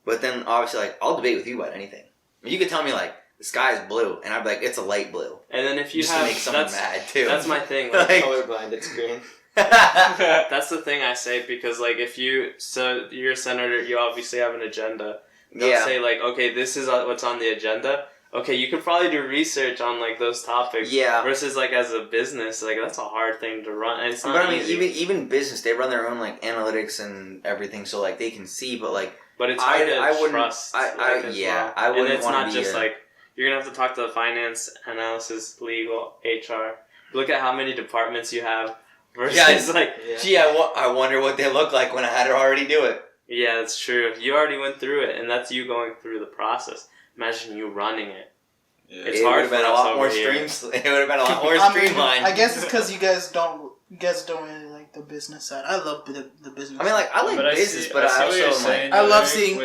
[SPEAKER 4] but then obviously like I'll debate with you about anything. You could tell me like the sky is blue, and I'd be like it's a light blue,
[SPEAKER 1] and then if you
[SPEAKER 4] just
[SPEAKER 1] have
[SPEAKER 4] to make someone
[SPEAKER 1] that's
[SPEAKER 4] mad too.
[SPEAKER 1] that's my thing. Like,
[SPEAKER 4] Like-
[SPEAKER 2] Colorblind, it's green.
[SPEAKER 1] that's the thing I say because like if you're a senator, you obviously have an agenda. They'll
[SPEAKER 4] Yeah.
[SPEAKER 1] say like, okay, this is what's on the agenda. Okay, you could probably do research on like those topics.
[SPEAKER 4] Yeah.
[SPEAKER 1] Versus like as a business, like that's a hard thing to run. And it's not
[SPEAKER 4] But I mean,
[SPEAKER 1] easy.
[SPEAKER 4] even business, they run their own like analytics and everything, so like they can see. But like,
[SPEAKER 1] But it's hard
[SPEAKER 4] I
[SPEAKER 1] to
[SPEAKER 4] wouldn't-
[SPEAKER 1] trust.
[SPEAKER 4] I
[SPEAKER 1] and
[SPEAKER 4] wouldn't
[SPEAKER 1] it's
[SPEAKER 4] wanna
[SPEAKER 1] not
[SPEAKER 4] be
[SPEAKER 1] just
[SPEAKER 4] a-
[SPEAKER 1] like you're gonna have to talk to the finance, analysis, legal, HR. Look at how many departments you have. Versus
[SPEAKER 4] Yeah, it's-
[SPEAKER 1] like,
[SPEAKER 4] gee, I wonder what they look like when I had to already do it.
[SPEAKER 1] yeah, that's true. You already went through it, and that's you going through the process. Imagine you running it.
[SPEAKER 5] Yeah.
[SPEAKER 1] It's
[SPEAKER 4] it
[SPEAKER 1] hard
[SPEAKER 4] would have been
[SPEAKER 1] for
[SPEAKER 4] a
[SPEAKER 1] us
[SPEAKER 4] lot more
[SPEAKER 1] over here.
[SPEAKER 4] streams. It would have been a lot more
[SPEAKER 3] I mean,
[SPEAKER 4] streamlined.
[SPEAKER 3] I guess it's because you guys don't really like the business side. I love the business.
[SPEAKER 4] I mean, like I like
[SPEAKER 5] But I
[SPEAKER 4] business,
[SPEAKER 5] see-
[SPEAKER 4] but
[SPEAKER 5] I see
[SPEAKER 4] I
[SPEAKER 5] what
[SPEAKER 4] also
[SPEAKER 5] you're
[SPEAKER 4] am like.
[SPEAKER 5] saying.
[SPEAKER 3] I love
[SPEAKER 5] Like,
[SPEAKER 3] seeing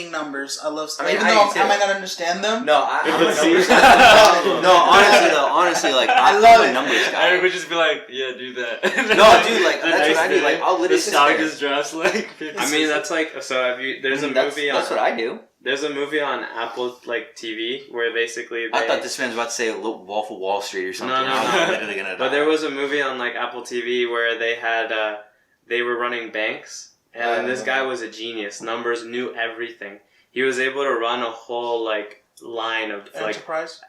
[SPEAKER 5] with-
[SPEAKER 3] numbers. I love.
[SPEAKER 4] I mean,
[SPEAKER 3] even
[SPEAKER 4] I
[SPEAKER 3] though
[SPEAKER 4] do
[SPEAKER 3] I might
[SPEAKER 4] too.
[SPEAKER 3] not understand them.
[SPEAKER 4] No, I'm a
[SPEAKER 1] Let's
[SPEAKER 4] numbers
[SPEAKER 1] see.
[SPEAKER 4] guy. No, honestly, like
[SPEAKER 3] I
[SPEAKER 4] I'm
[SPEAKER 3] love
[SPEAKER 4] a
[SPEAKER 3] it.
[SPEAKER 4] numbers guy.
[SPEAKER 5] Eric would just be like, yeah, do that.
[SPEAKER 4] No, dude, like,
[SPEAKER 5] The
[SPEAKER 4] that's what
[SPEAKER 5] next
[SPEAKER 4] I do, like,
[SPEAKER 5] day,
[SPEAKER 4] I'll literally
[SPEAKER 5] the
[SPEAKER 4] sit
[SPEAKER 5] stock
[SPEAKER 4] there.
[SPEAKER 5] just drops like 50
[SPEAKER 1] I mean, that's like so. Have you? There's a movie
[SPEAKER 4] That's
[SPEAKER 1] on.
[SPEAKER 4] what I do.
[SPEAKER 1] There's a movie on Apple like TV where basically they,
[SPEAKER 4] I thought this man was about to say Wolf of Wall Street or something.
[SPEAKER 1] No, no,
[SPEAKER 4] I'm
[SPEAKER 1] no.
[SPEAKER 4] literally gonna
[SPEAKER 1] But
[SPEAKER 4] die.
[SPEAKER 1] there was a movie on like Apple TV where they had they were running banks, and this guy was a genius. Numbers, knew everything. He was able to run a whole like line of like
[SPEAKER 3] Enterprise.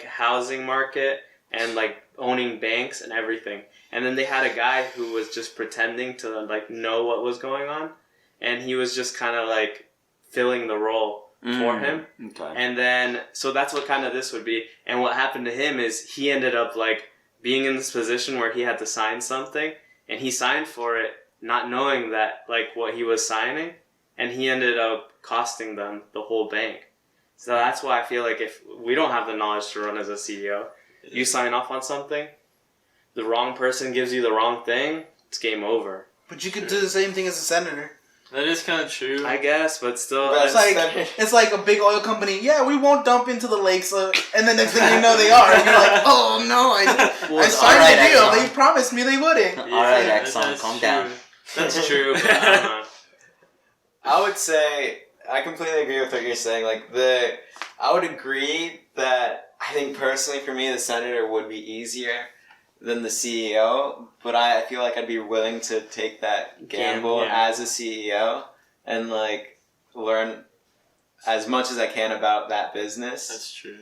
[SPEAKER 1] housing market and like owning banks and everything. And then they had a guy who was just pretending to like know what was going on, and he was just kind of like filling the role for him.
[SPEAKER 4] Okay.
[SPEAKER 1] And then, so that's what kind of this would be. And what happened to him is he ended up like being in this position where he had to sign something, and he signed for it not knowing that like what he was signing, and he ended up costing them the whole bank. So that's why I feel like if we don't have the knowledge to run as a CEO, you sign off on something, the wrong person gives you the wrong thing, it's game over.
[SPEAKER 3] But you could do the same thing as a senator.
[SPEAKER 5] That is kind of true.
[SPEAKER 1] I guess, but still,
[SPEAKER 2] But
[SPEAKER 1] it's-
[SPEAKER 3] It's like a big oil company. Yeah, we won't dump into the lakes, and then next thing you know, they are. And you're like, oh no, I
[SPEAKER 4] it's
[SPEAKER 3] signed
[SPEAKER 4] alright,
[SPEAKER 3] the deal.
[SPEAKER 4] Exxon.
[SPEAKER 3] They promised me they wouldn't.
[SPEAKER 4] All right,
[SPEAKER 5] that's
[SPEAKER 4] Exxon, calm
[SPEAKER 5] true.
[SPEAKER 4] down.
[SPEAKER 1] that's true. But I don't know.
[SPEAKER 2] I would say I completely agree with what you're saying. Like I would agree that I think personally for me the senator would be easier than the CEO, but I feel like I'd be willing to take that gamble
[SPEAKER 1] Yeah.
[SPEAKER 2] as a CEO and like learn as much as I can about that business.
[SPEAKER 5] That's true.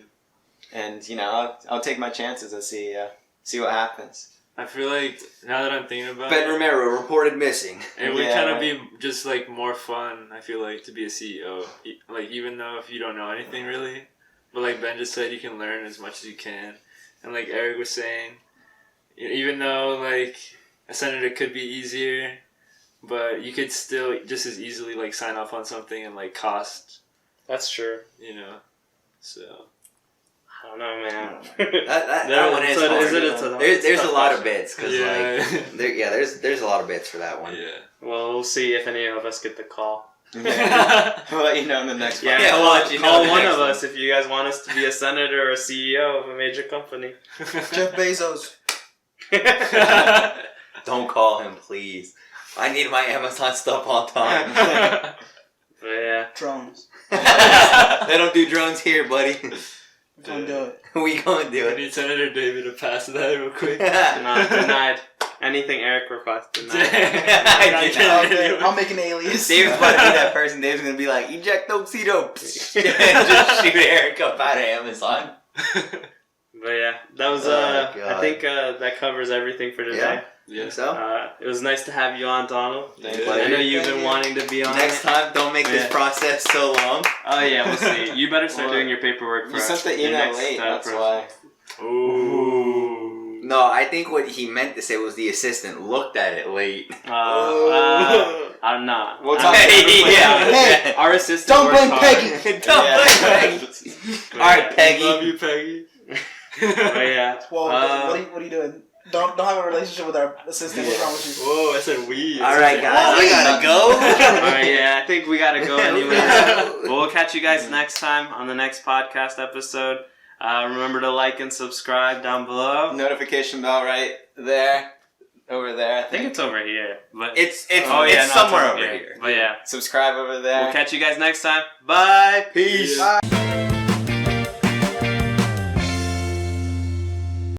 [SPEAKER 2] And you know, I'll take my chances as CEO. See what happens.
[SPEAKER 5] I feel like now that I'm thinking about
[SPEAKER 4] Ben
[SPEAKER 5] it,
[SPEAKER 4] Romero reported missing.
[SPEAKER 5] it would
[SPEAKER 2] Yeah,
[SPEAKER 5] kind of
[SPEAKER 2] right.
[SPEAKER 5] be just like more fun. I feel like to be a CEO, like even though if you don't know anything really, but like Ben just said, you can learn as much as you can, and like Eric was saying, even though like a senator could be easier, but you could still just as easily like sign off on something and like cost,
[SPEAKER 1] That's true.
[SPEAKER 5] you know, so.
[SPEAKER 1] I don't know, man.
[SPEAKER 4] That one is hard. There's a lot of bits because like there's a lot of bits for that one.
[SPEAKER 5] Yeah.
[SPEAKER 1] Well, we'll see if any of us get the call.
[SPEAKER 2] We'll let you know in the next
[SPEAKER 1] Yeah,
[SPEAKER 2] podcast.
[SPEAKER 4] we'll let you know
[SPEAKER 1] call
[SPEAKER 4] the
[SPEAKER 1] one
[SPEAKER 4] next
[SPEAKER 1] of
[SPEAKER 4] one.
[SPEAKER 1] us if you guys want us to be a senator or a CEO of a major company.
[SPEAKER 3] Jeff Bezos.
[SPEAKER 4] Don't call him, please. I need my Amazon stuff on time.
[SPEAKER 1] But yeah.
[SPEAKER 3] Drones.
[SPEAKER 4] They don't do drones here, buddy.
[SPEAKER 3] Don't do it.
[SPEAKER 4] We gonna do
[SPEAKER 5] I
[SPEAKER 4] it.
[SPEAKER 5] need Senator David to pass that real quick.
[SPEAKER 1] No, denied. Anything Eric requests, denied.
[SPEAKER 4] I did not.
[SPEAKER 3] Okay, I'll make an alias.
[SPEAKER 4] Dave's about to be that person. Dave's gonna be like, eject Oxito. Just shoot Eric up out of Amazon.
[SPEAKER 1] But yeah, that was
[SPEAKER 4] Oh,
[SPEAKER 1] I
[SPEAKER 4] God.
[SPEAKER 1] think that covers everything for today.
[SPEAKER 4] Think so?
[SPEAKER 1] It was nice to have you on, Donald.
[SPEAKER 2] Thank
[SPEAKER 5] you.
[SPEAKER 1] I know you've
[SPEAKER 3] Thank
[SPEAKER 1] been
[SPEAKER 3] you.
[SPEAKER 1] wanting to be on.
[SPEAKER 4] Next
[SPEAKER 1] it.
[SPEAKER 4] time, don't make this
[SPEAKER 1] Yeah.
[SPEAKER 4] process so long.
[SPEAKER 1] Oh yeah, we'll see. You better start
[SPEAKER 2] Well,
[SPEAKER 1] doing your paperwork for
[SPEAKER 2] You sent the
[SPEAKER 1] your
[SPEAKER 2] email
[SPEAKER 1] next,
[SPEAKER 2] late, that's
[SPEAKER 1] pro-
[SPEAKER 2] why.
[SPEAKER 5] Ooh.
[SPEAKER 4] No, I think what he meant to say was the assistant looked at it late.
[SPEAKER 1] I'm not.
[SPEAKER 2] We'll
[SPEAKER 1] I'm-
[SPEAKER 2] talk
[SPEAKER 3] Hey,
[SPEAKER 1] Our assistant.
[SPEAKER 3] don't
[SPEAKER 1] works
[SPEAKER 3] blame
[SPEAKER 1] hard.
[SPEAKER 3] Peggy.
[SPEAKER 4] Don't
[SPEAKER 2] Yeah.
[SPEAKER 4] blame Peggy. All right, Peggy.
[SPEAKER 5] Love you, Peggy.
[SPEAKER 1] But yeah.
[SPEAKER 3] Whoa, what are you doing? Don't have a relationship with our assistant. What's wrong with you?
[SPEAKER 5] Whoa, I said we.
[SPEAKER 4] All right, guys, I gotta
[SPEAKER 1] All
[SPEAKER 4] go.
[SPEAKER 1] right, yeah, I think we gotta go anyway. Well, we'll catch you guys next time on the next podcast episode. Remember to like and subscribe down below.
[SPEAKER 2] Notification bell right there. Over there.
[SPEAKER 1] I think it's over here, but
[SPEAKER 4] It's
[SPEAKER 1] no,
[SPEAKER 4] somewhere
[SPEAKER 1] it's
[SPEAKER 4] over here.
[SPEAKER 1] But yeah,
[SPEAKER 2] Subscribe over there.
[SPEAKER 1] we'll catch you guys next time. Bye.
[SPEAKER 4] Peace.
[SPEAKER 3] Bye.